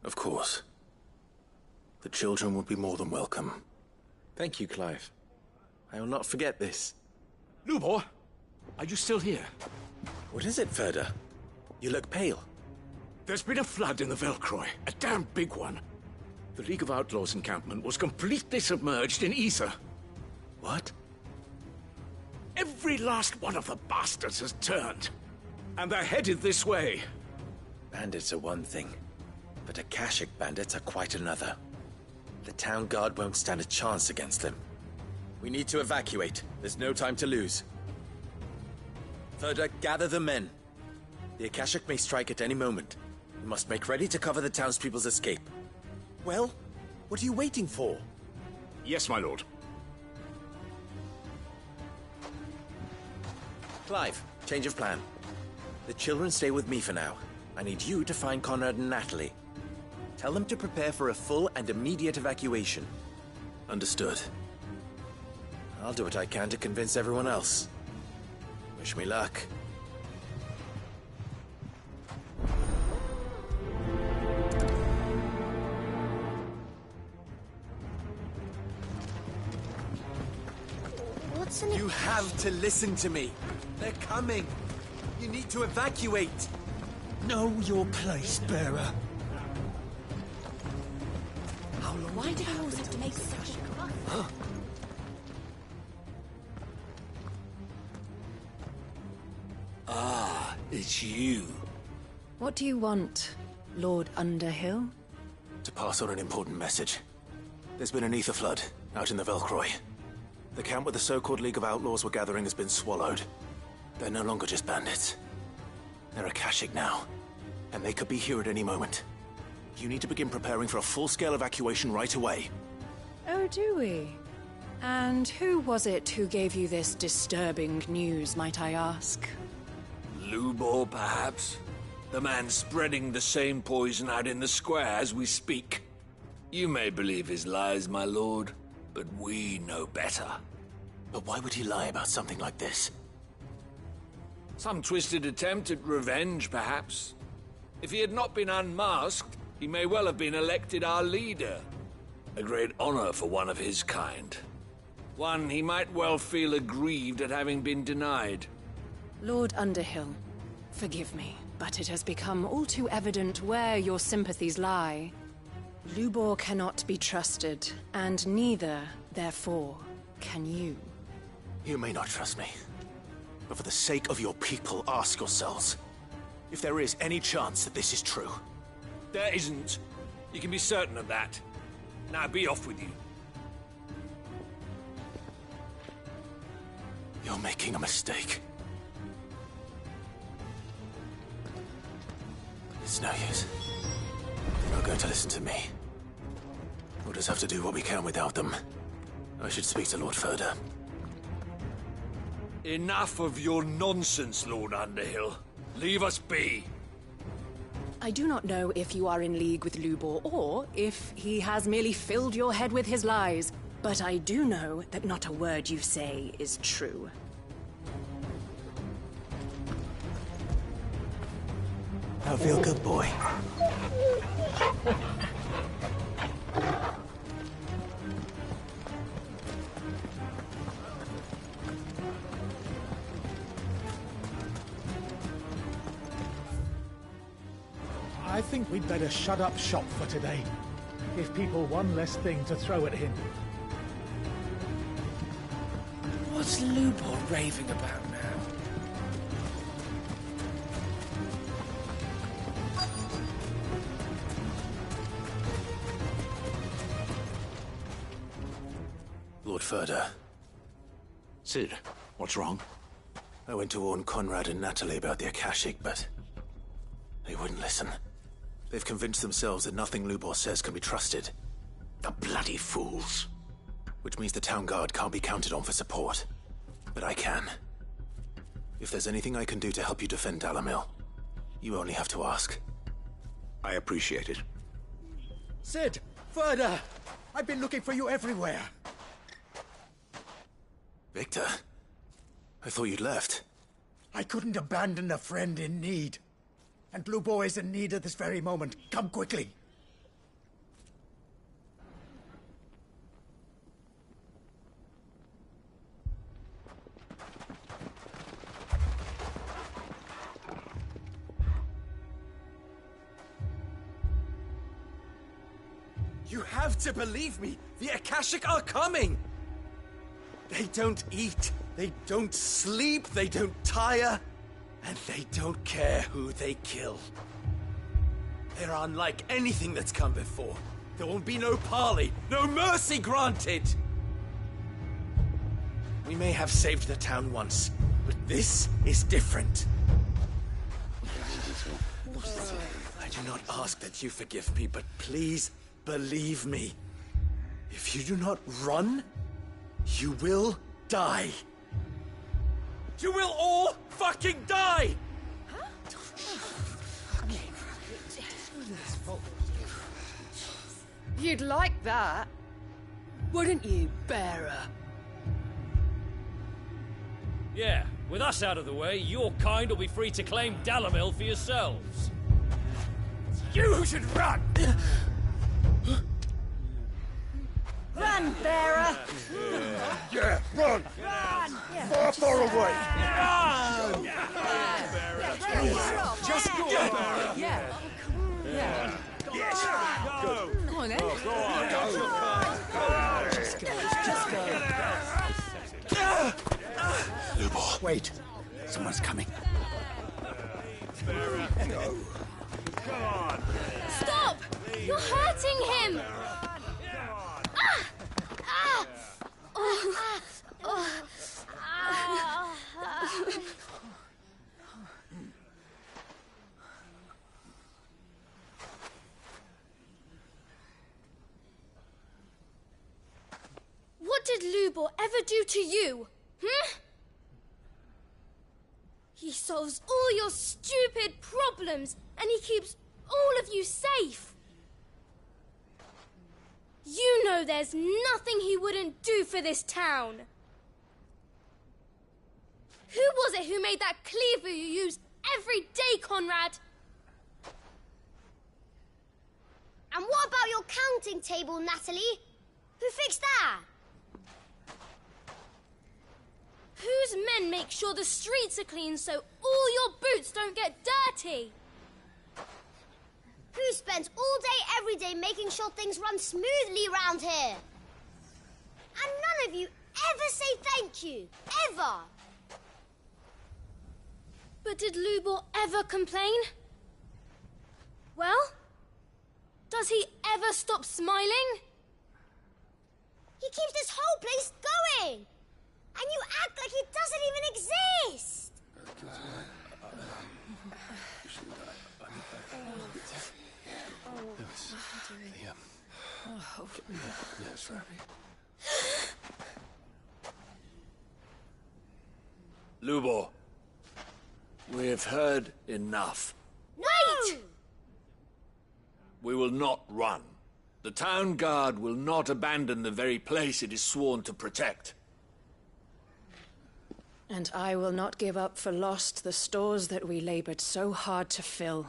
Of course. The children will be more than welcome. Thank you, Clive. I will not forget this. Lubor, are you still here? What is it, Ferda? You look pale. There's been a flood in the Velcroy, a damn big one. The League of Outlaws encampment was completely submerged in ether. What? Every last one of the bastards has turned. And they're headed this way. Bandits are one thing, but Akashic bandits are quite another. The town guard won't stand a chance against them. We need to evacuate. There's no time to lose. Ferda, gather the men. The Akashic may strike at any moment. We must make ready to cover the townspeople's escape. Well, what are you waiting for? Yes, my lord. Clive, change of plan. The children stay with me for now. I need you to find Conrad and Natalie. Tell them to prepare for a full and immediate evacuation. Understood. I'll do what I can to convince everyone else. Wish me luck. What's in it? You have to listen to me. They're coming. You need to evacuate. Know your place, bearer. How long Why do they always have to make such a fuss? Ah, it's you. What do you want, Lord Underhill? To pass on an important message. There's been an ether flood out in the Velcroy. The camp where the so-called League of Outlaws were gathering has been swallowed. They're no longer just bandits. They're Akashic now, and they could be here at any moment. You need to begin preparing for a full-scale evacuation right away. Oh, do we? And who was it who gave you this disturbing news, might I ask? Lubor, perhaps? The man spreading the same poison out in the square as we speak. You may believe his lies, my lord, but we know better. But why would he lie about something like this? Some twisted attempt at revenge, perhaps. If he had not been unmasked, he may well have been elected our leader. A great honor for one of his kind. One he might well feel aggrieved at having been denied. Lord Underhill, forgive me, but it has become all too evident where your sympathies lie. Lubor cannot be trusted, and neither, therefore, can you. You may not trust me, but for the sake of your people, ask yourselves if there is any chance that this is true. There isn't. You can be certain of that. Now be off with you. You're making a mistake. It's no use. They're not going to listen to me. We'll just have to do what we can without them. I should speak to Lord Furder. Enough of your nonsense, Lord Underhill. Leave us be. I do not know if you are in league with Lubor or if he has merely filled your head with his lies, but I do know that not a word you say is true. I feel good, boy. I think we'd better shut up shop for today. Give people one less thing to throw at him. What's Lubor raving about now? Lord Furder. Sid, what's wrong? I went to warn Conrad and Natalie about the Akashic, but they wouldn't listen. They've convinced themselves that nothing Lubor says can be trusted. The bloody fools. Which means the town guard can't be counted on for support. But I can. If there's anything I can do to help you defend Dalamil, you only have to ask. I appreciate it. Sid! Further! I've been looking for you everywhere. Victor? I thought you'd left. I couldn't abandon a friend in need. And Lubor is in need at this very moment. Come quickly. You have to believe me! The Akashic are coming! They don't eat, they don't sleep, they don't tire, and they don't care who they kill. They're unlike anything that's come before. There won't be no parley, no mercy granted! We may have saved the town once, but this is different. do not ask that you forgive me, but please believe me. If you do not run, you will die. You will all fucking die! You'd like that, wouldn't you, bearer? Yeah, with us out of the way, your kind will be free to claim Dalamil for yourselves. You should run! Run, bearer! Yeah, run! Run! Far, far away! Run! Just go! Yeah. Yeah. Yes! Go! Come on, then. Go on! Go! Just go. Just go. Lubor. Wait. Someone's coming. Go! Come on! Stop! You're hurting him! What did Lubor ever do to you? He solves all your stupid problems and he keeps all of you safe. You know there's nothing he wouldn't do for this town. Who was it who made that cleaver you use every day, Conrad? And what about your counting table, Natalie? Who fixed that? Whose men make sure the streets are clean so all your boots don't get dirty? Who spends all day, every day making sure things run smoothly round here? And none of you ever say thank you. Ever. But did Lubor ever complain? Well, does he ever stop smiling? He keeps this whole place going. And you act like it doesn't even exist. Lubor, we've heard enough. Wait! We will not run. The town guard will not abandon the very place it is sworn to protect. And I will not give up for lost the stores that we labored so hard to fill.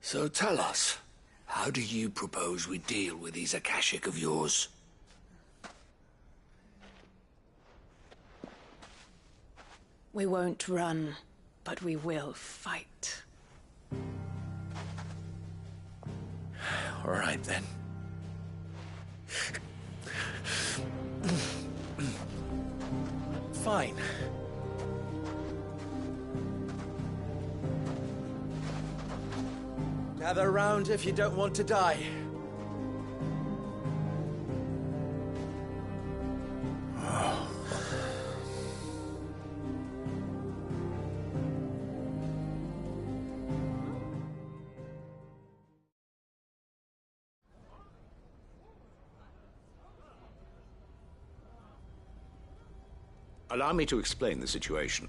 So tell us, how do you propose we deal with these Akashic of yours? We won't run, but we will fight. All right, then. Fine. Gather round if you don't want to die. Allow me to explain the situation.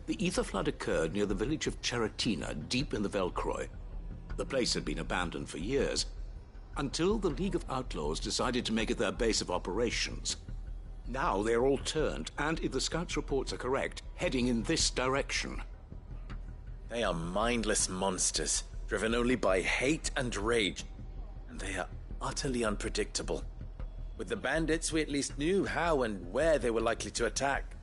The ether flood occurred near the village of Cheratina, deep in the Velcroy. The place had been abandoned for years, until the League of Outlaws decided to make it their base of operations. Now they're all turned, and if the scouts' reports are correct, heading in this direction. They are mindless monsters, driven only by hate and rage. And they are utterly unpredictable. With the bandits, we at least knew how and where they were likely to attack.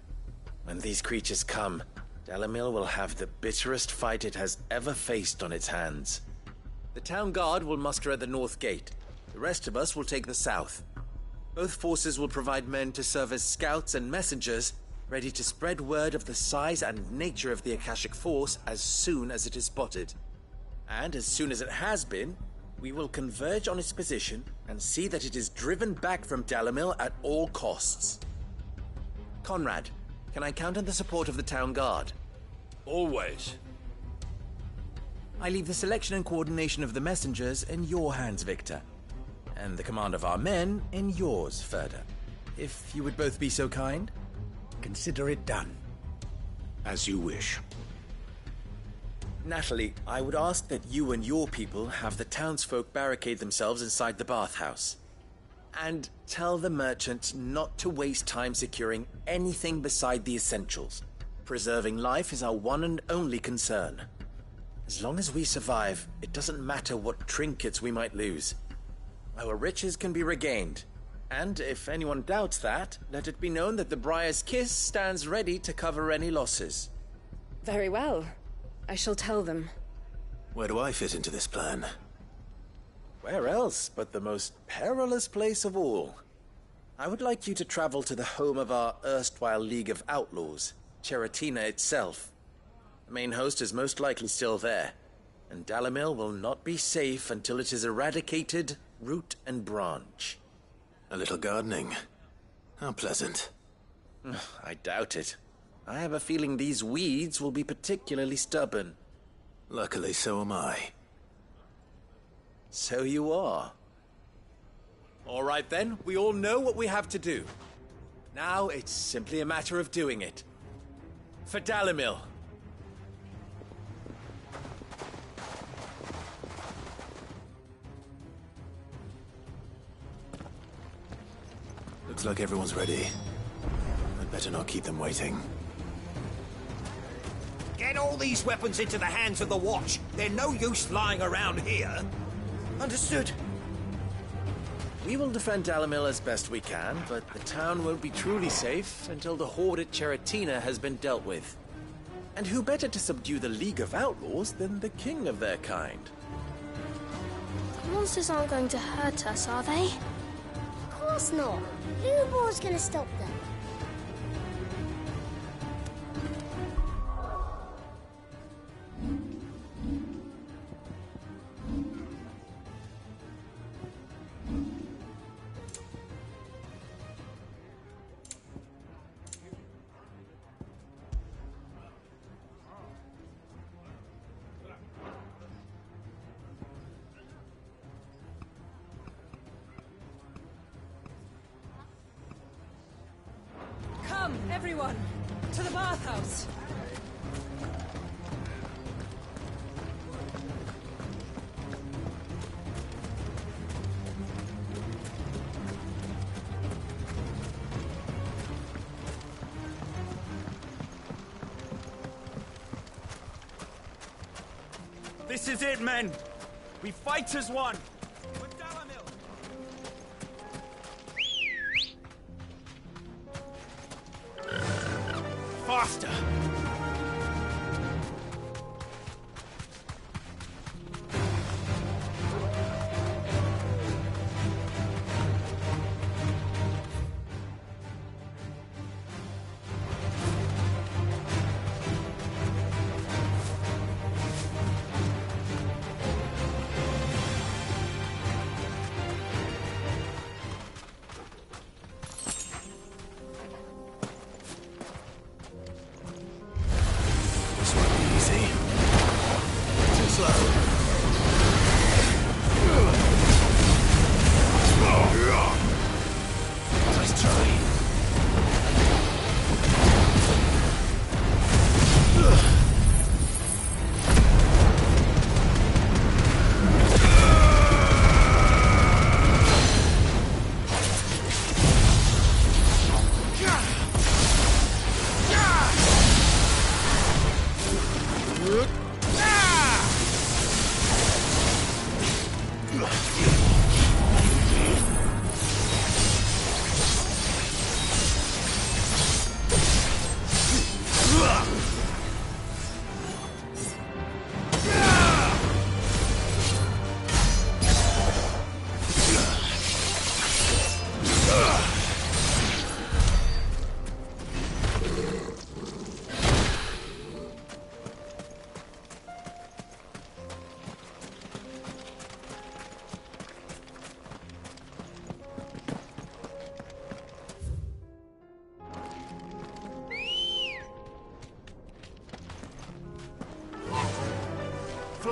When these creatures come, Dalamil will have the bitterest fight it has ever faced on its hands. The town guard will muster at the north gate. The rest of us will take the south. Both forces will provide men to serve as scouts and messengers, ready to spread word of the size and nature of the Akashic force as soon as it is spotted. And as soon as it has been, We will converge on its position and see that it is driven back from Dalamil at all costs. Conrad, can I count on the support of the town guard? Always. I leave the selection and coordination of the messengers in your hands, Victor. And the command of our men in yours, Ferda. If you would both be so kind. Consider it done. As you wish. Natalie, I would ask that you and your people have the townsfolk barricade themselves inside the bathhouse. And tell the merchant not to waste time securing anything beside the essentials. Preserving life is our one and only concern. As long as we survive, it doesn't matter what trinkets we might lose. Our riches can be regained. And if anyone doubts that, let it be known that the Briar's Kiss stands ready to cover any losses. Very well. I shall tell them. Where do I fit into this plan? Where else but the most perilous place of all? I would like you to travel to the home of our erstwhile League of Outlaws, Cheratina itself. The main host is most likely still there, and Dalamil will not be safe until it is eradicated, root and branch. A little gardening. How pleasant. I doubt it. I have a feeling these weeds will be particularly stubborn. Luckily, so am I. So you are. All right then, we all know what we have to do. Now it's simply a matter of doing it. For Dalamil. Looks like everyone's ready. I'd better not keep them waiting. Get all these weapons into the hands of the Watch. They're no use lying around here. Understood. We will defend Dalamil as best we can, but the town won't be truly safe until the horde at Cheratina has been dealt with. And who better to subdue the League of Outlaws than the king of their kind? The monsters aren't going to hurt us, are they? Of course not. Lubor's gonna stop them. Come, everyone, to the bathhouse. This is it, men. We fight as one. Faster!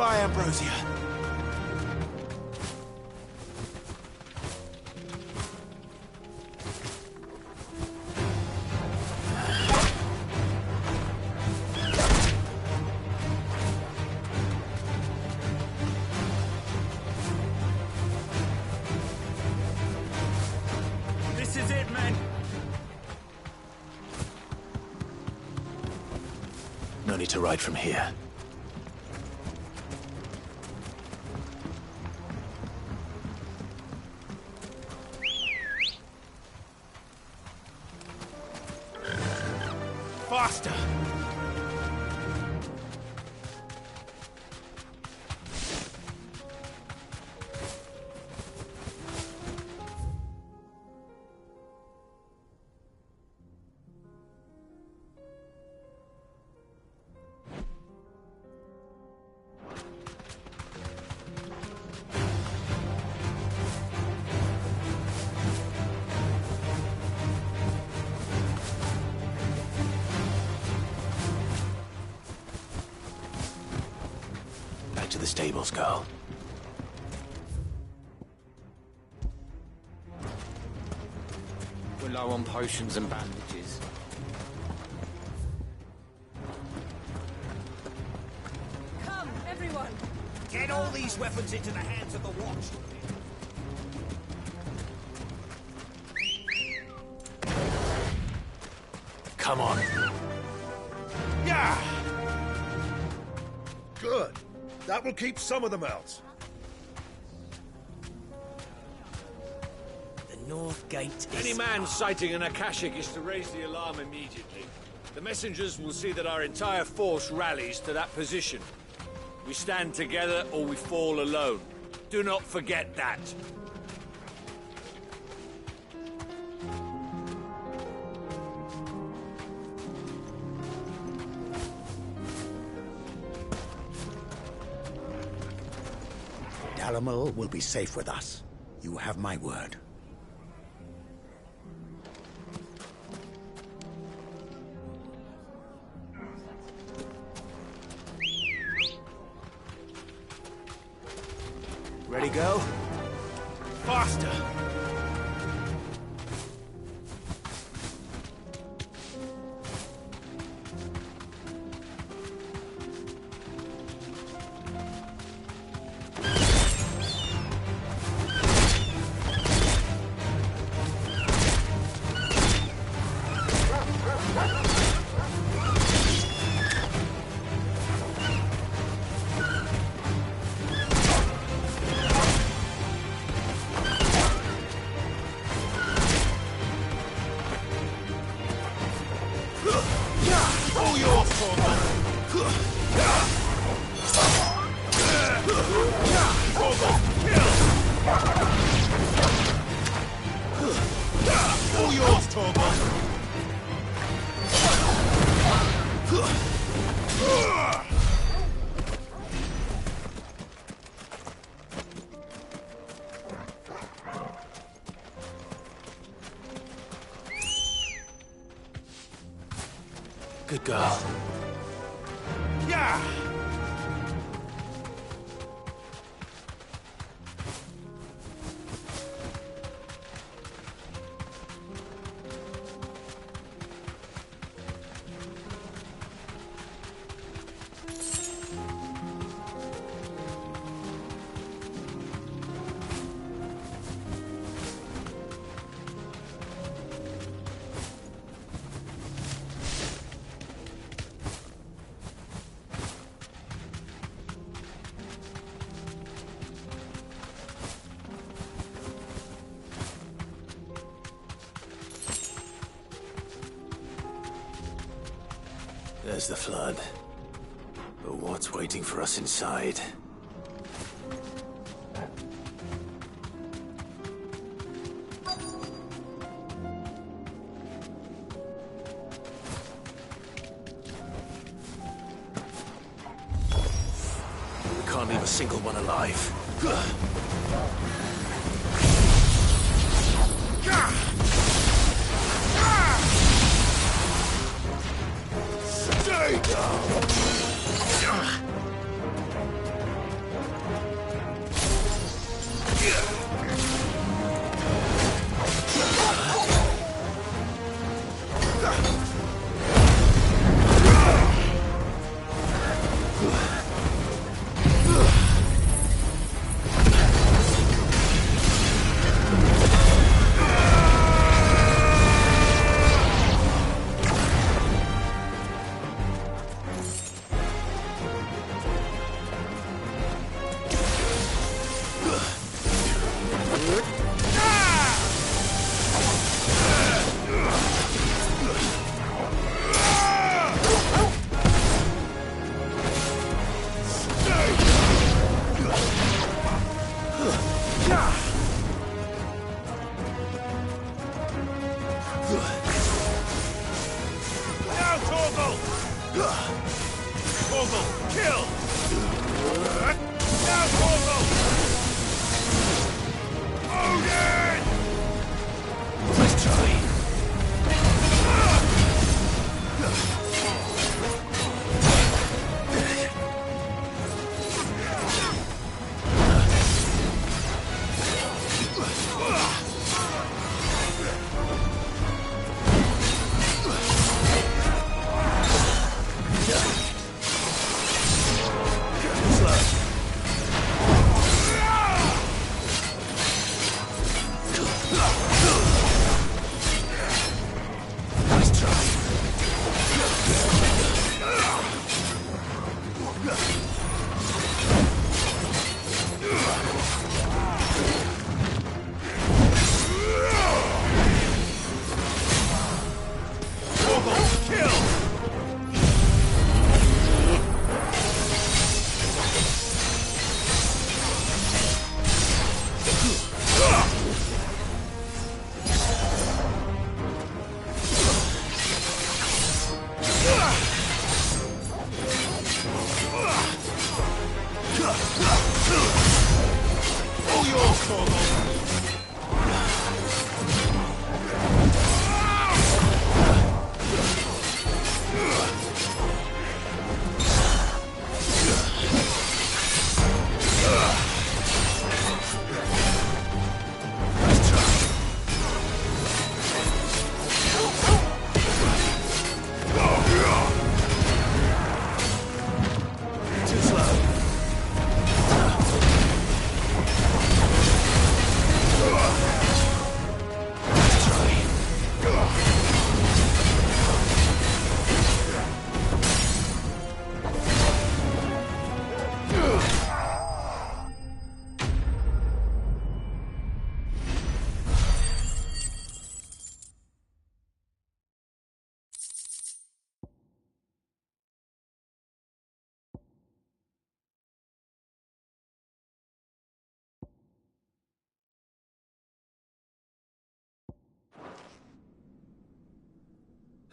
Fly, Ambrosia. This is it, men. No need to ride from here. Faster! Back to the stables, girl. We're low on potions and bandages. Come, everyone. Get all these weapons into the hands of the Watch. Come on. Yeah! Good. That will keep some of them out. The North Gate is... Any man sighting an Akashic is to raise the alarm immediately. The messengers will see that our entire force rallies to that position. We stand together or we fall alone. Do not forget that. Dalamil will be safe with us. You have my word. Ready, go? Faster! All yours, Torgon! Good girl. Yeah! There's the flood. But what's waiting for us inside? We can't leave a single one alive. Stay down! Now, Torgal! Torgal, kill! Now, Torgal! Odin! Let's try.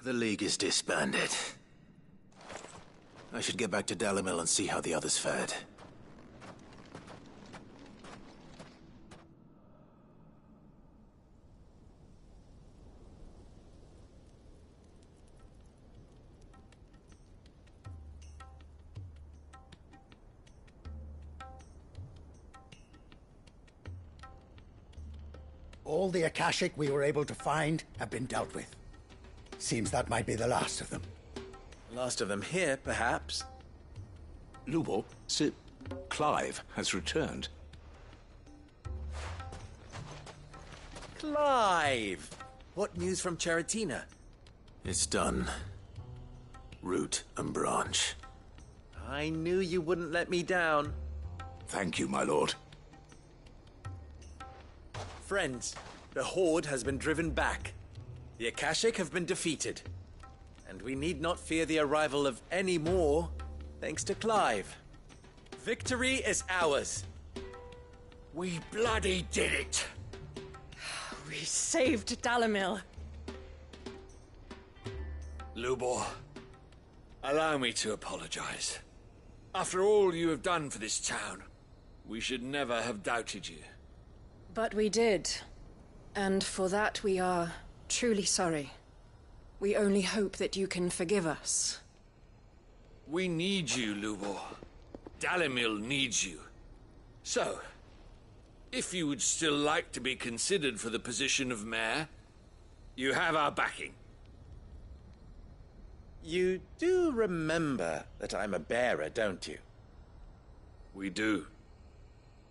The League is disbanded. I should get back to Dalimil and see how the others fared. All the Akashic we were able to find have been dealt with. Seems that might be the last of them. Last of them here, perhaps. Lubo, Sir Clive has returned. Clive! What news from Charatina? It's done. Root and branch. I knew you wouldn't let me down. Thank you, my lord. Friends, the Horde has been driven back. The Akashic have been defeated. And we need not fear the arrival of any more, thanks to Clive. Victory is ours. We bloody did it! We saved Dalimil. Lubor, allow me to apologize. After all you have done for this town, we should never have doubted you. But we did. And for that we are truly sorry. We only hope that you can forgive us. We need you, Lubor. Dalimil needs you. So, if you would still like to be considered for the position of mayor, you have our backing. You do remember that I'm a bearer, don't you? We do.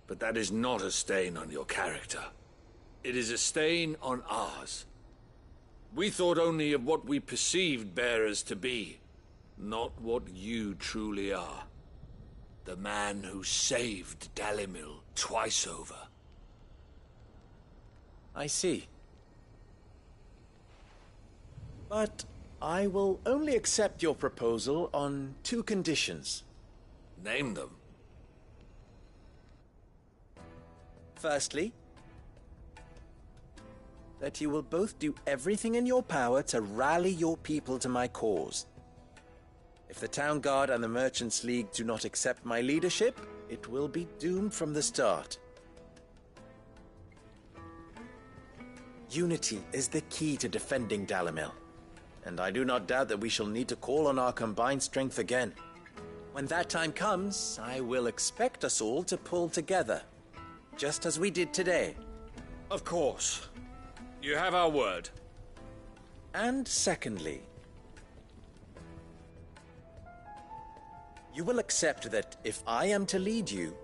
But that is not a stain on your character. It is a stain on ours. We thought only of what we perceived bearers to be, not what you truly are. The man who saved Dalimil twice over. I see. But I will only accept your proposal on 2 conditions. Name them. Firstly, that you will both do everything in your power to rally your people to my cause. If the Town Guard and the Merchants League do not accept my leadership, it will be doomed from the start. Unity is the key to defending Dalimil, and I do not doubt that we shall need to call on our combined strength again. When that time comes, I will expect us all to pull together, just as we did today. Of course. You have our word. And secondly, you will accept that if I am to lead you,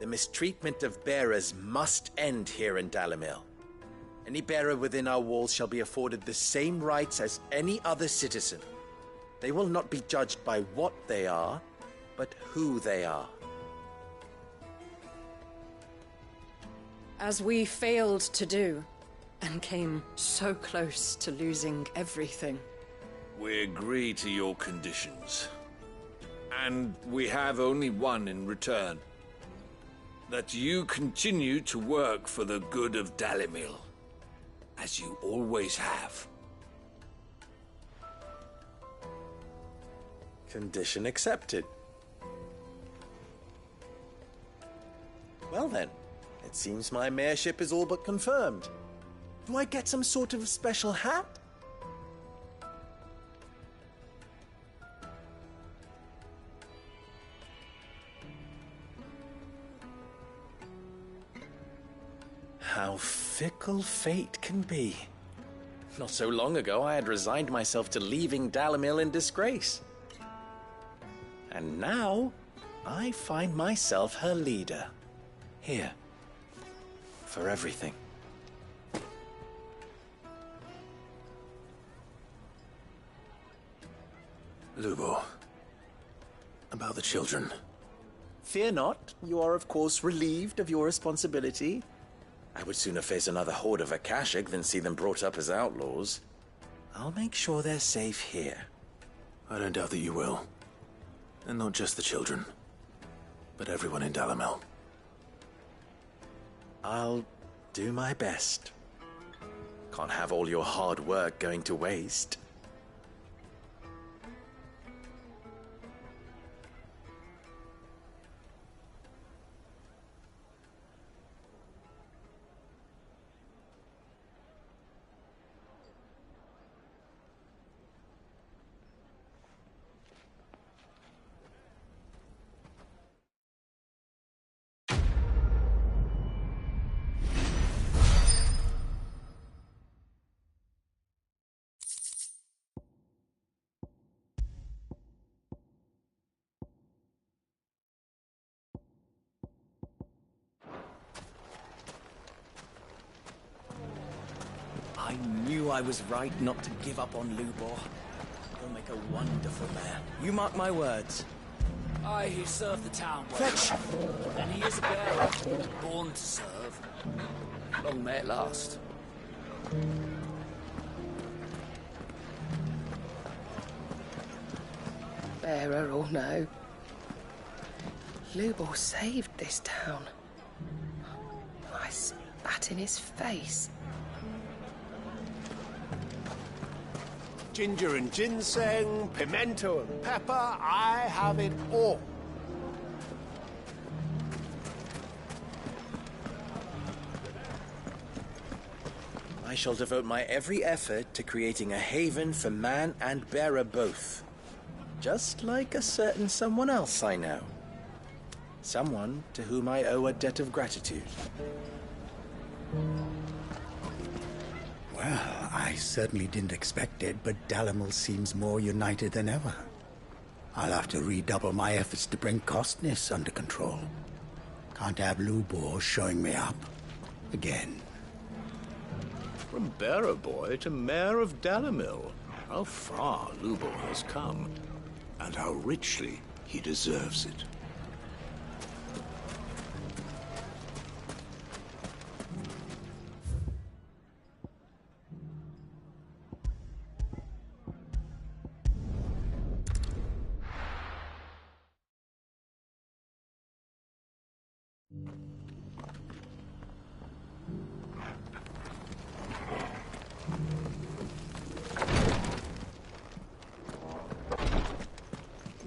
the mistreatment of bearers must end here in Dalimil. Any bearer within our walls shall be afforded the same rights as any other citizen. They will not be judged by what they are, but who they are. As we failed to do, and came so close to losing everything. We agree to your conditions. And we have only one in return. That you continue to work for the good of Dalimil, as you always have. Condition accepted. Well then, it seems my mayorship is all but confirmed. Do I get some sort of special hat? How fickle fate can be. Not so long ago, I had resigned myself to leaving Dalimil in disgrace. And now, I find myself her leader. Here. For everything. Lubo. About the children. Fear not. You are, of course, relieved of your responsibility. I would sooner face another horde of Akashic than see them brought up as outlaws. I'll make sure they're safe here. I don't doubt that you will. And not just the children, but everyone in Dalimil. I'll do my best. Can't have all your hard work going to waste. I knew I was right not to give up on Lubor. He'll make a wonderful mayor. You mark my words. Aye, he served the town well. Fetch! And he is a bearer, born to serve. Long may it last. Bearer or no, Lubor saved this town. I spat in his face. Ginger and ginseng, pimento and pepper, I have it all. I shall devote my every effort to creating a haven for man and bearer both. Just like a certain someone else I know. Someone to whom I owe a debt of gratitude. Well, I certainly didn't expect it, but Dalimil seems more united than ever. I'll have to redouble my efforts to bring Costness under control. Can't have Lubor showing me up again. From bearer boy to mayor of Dalimil, how far Lubor has come, and how richly he deserves it.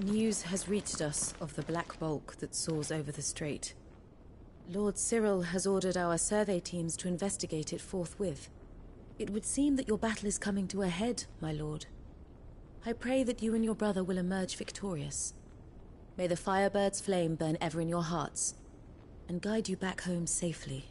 News has reached us of the black bulk that soars over the strait. Lord Cyril has ordered our survey teams to investigate it forthwith. It would seem that your battle is coming to a head, my lord. I pray that you and your brother will emerge victorious. May the Firebird's flame burn ever in your hearts, and guide you back home safely.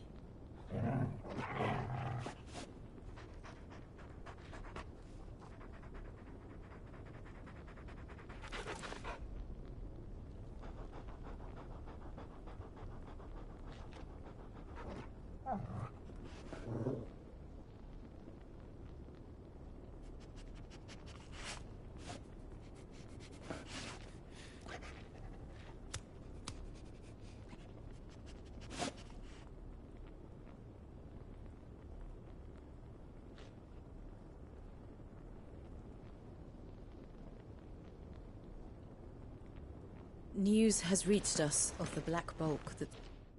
News has reached us of the black bulk that...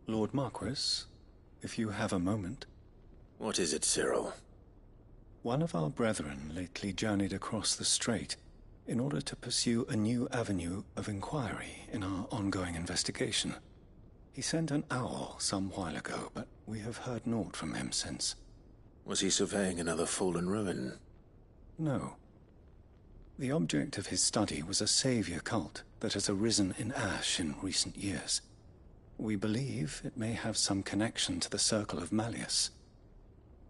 Lord Marquis, if you have a moment. What is it, Cyril? One of our brethren lately journeyed across the strait in order to pursue a new avenue of inquiry in our ongoing investigation. He sent an owl some while ago, but we have heard naught from him since. Was he surveying another fallen ruin? No. The object of his study was a savior cult that has arisen in Ash in recent years. We believe it may have some connection to the Circle of Malleus,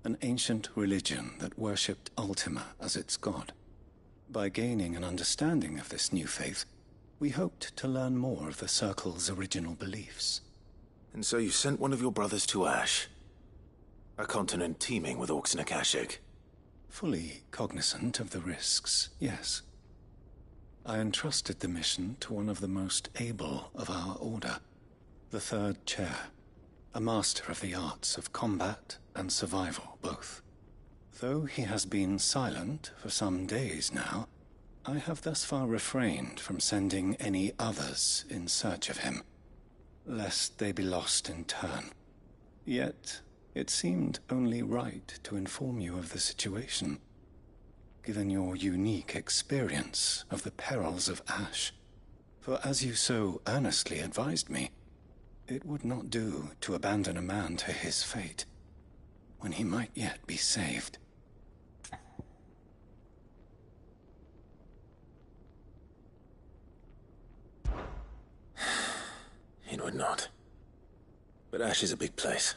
an ancient religion that worshipped Ultima as its god. By gaining an understanding of this new faith, we hoped to learn more of the Circle's original beliefs. And so you sent one of your brothers to Ash? A continent teeming with orcs and Akashic? Fully cognizant of the risks, yes. I entrusted the mission to one of the most able of our order, the Third Chair, a master of the arts of combat and survival both. Though he has been silent for some days now, I have thus far refrained from sending any others in search of him, lest they be lost in turn. Yet, it seemed only right to inform you of the situation, given your unique experience of the perils of Ash. For as you so earnestly advised me, it would not do to abandon a man to his fate, when he might yet be saved. It would not. But Ash is a big place.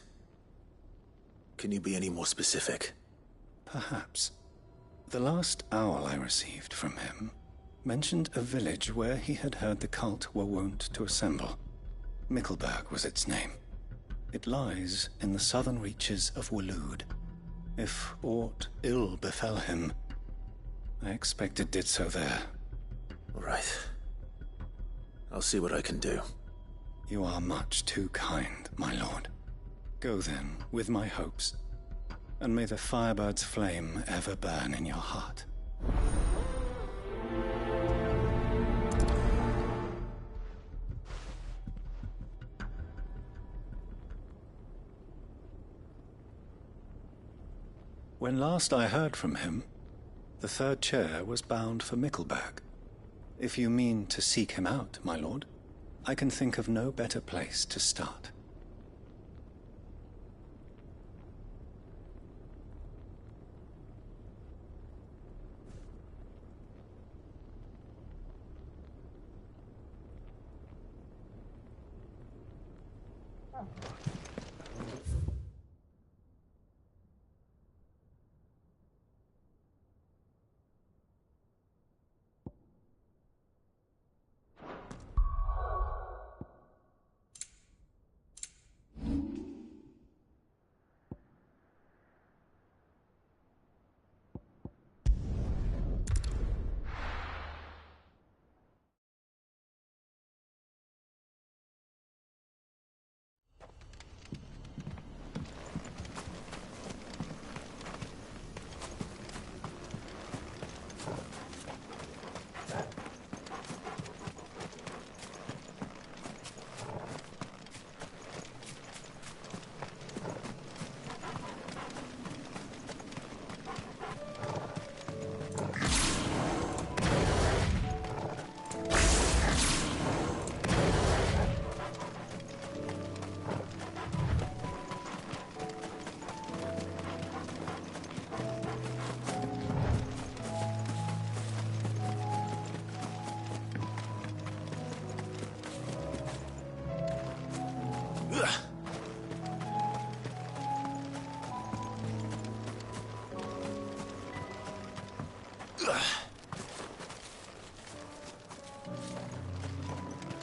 Can you be any more specific? Perhaps. The last owl I received from him mentioned a village where he had heard the cult were wont to assemble. Mickleburg was its name. It lies in the southern reaches of Waloed. If aught ill befell him, I expect it did so there. All right. I'll see what I can do. You are much too kind, my lord. Go then, with my hopes, and may the Firebird's flame ever burn in your heart. When last I heard from him, the Third Chair was bound for Mickleburg. If you mean to seek him out, my lord, I can think of no better place to start.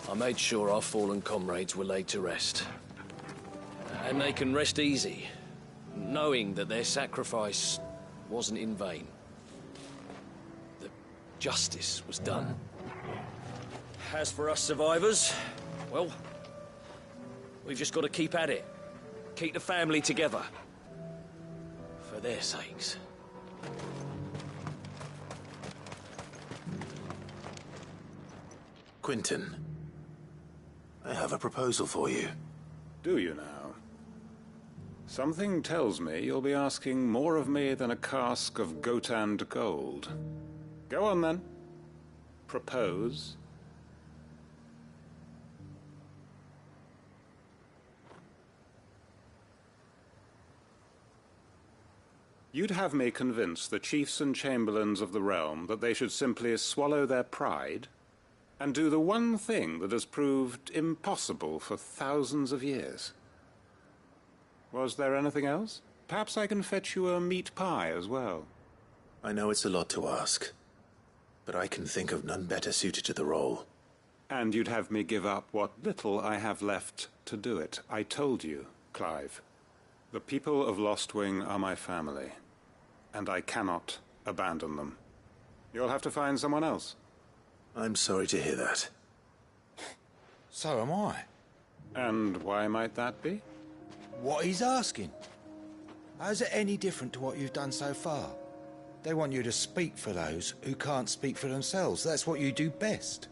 I made sure our fallen comrades were laid to rest. And they can rest easy, knowing that their sacrifice wasn't in vain. That justice was done. As for us survivors, well, we've just got to keep at it. Keep the family together. For their sakes. Quinton, I have a proposal for you. Do you now? Something tells me you'll be asking more of me than a cask of Gotand gold. Go on then. Propose. You'd have me convince the chiefs and chamberlains of the realm that they should simply swallow their pride and do the one thing that has proved impossible for thousands of years. Was there anything else? Perhaps I can fetch you a meat pie as well. I know it's a lot to ask, but I can think of none better suited to the role. And you'd have me give up what little I have left to do it. I told you, Clive. The people of Lostwing are my family, and I cannot abandon them. You'll have to find someone else. I'm sorry to hear that. So am I. And why might that be? What he's asking. How's it any different to what you've done so far? They want you to speak for those who can't speak for themselves. That's what you do best.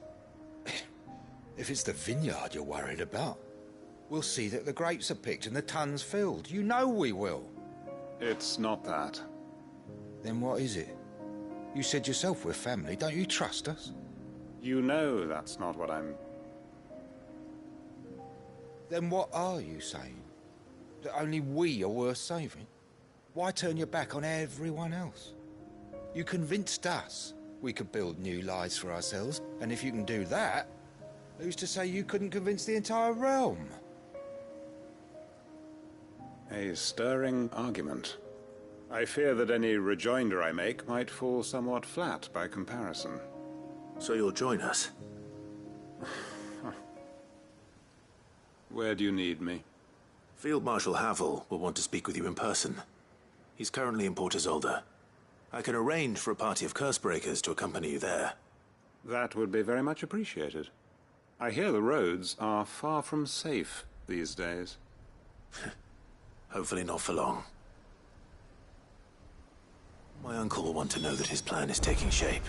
If it's the vineyard you're worried about, we'll see that the grapes are picked and the tons filled. You know we will. It's not that. Then what is it? You said yourself we're family. Don't you trust us? You know that's not what I'm... Then what are you saying? That only we are worth saving? Why turn your back on everyone else? You convinced us we could build new lives for ourselves, and if you can do that, who's to say you couldn't convince the entire realm? A stirring argument. I fear that any rejoinder I make might fall somewhat flat by comparison. So you'll join us? Where do you need me? Field Marshal Havel will want to speak with you in person. He's currently in Port Isolde. I can arrange for a party of Cursebreakers to accompany you there. That would be very much appreciated. I hear the roads are far from safe these days. Hopefully not for long. My uncle will want to know that his plan is taking shape.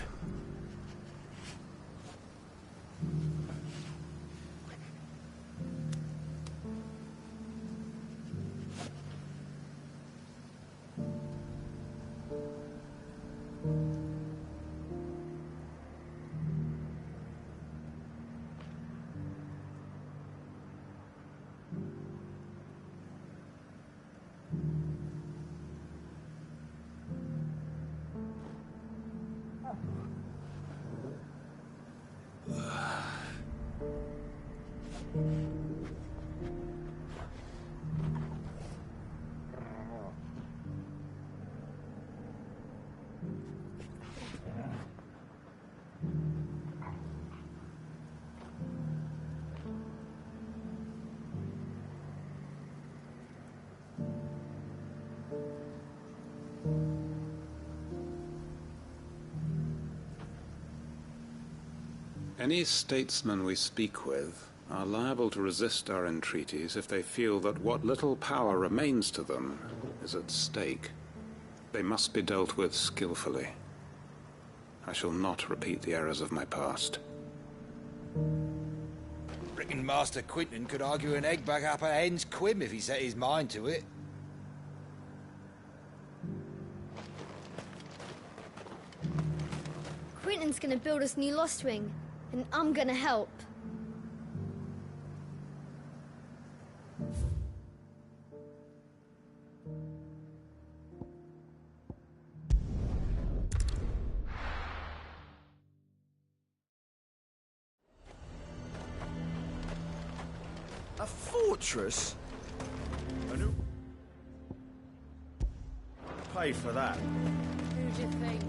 Any statesmen we speak with are liable to resist our entreaties if they feel that what little power remains to them is at stake. They must be dealt with skillfully. I shall not repeat the errors of my past. Reckon Master Quinton could argue an egg back up a hen's quim if he set his mind to it. Quinton's gonna build us new Lostwing, and I'm gonna help. A fortress? I knew. Pay for that. Who'd you think?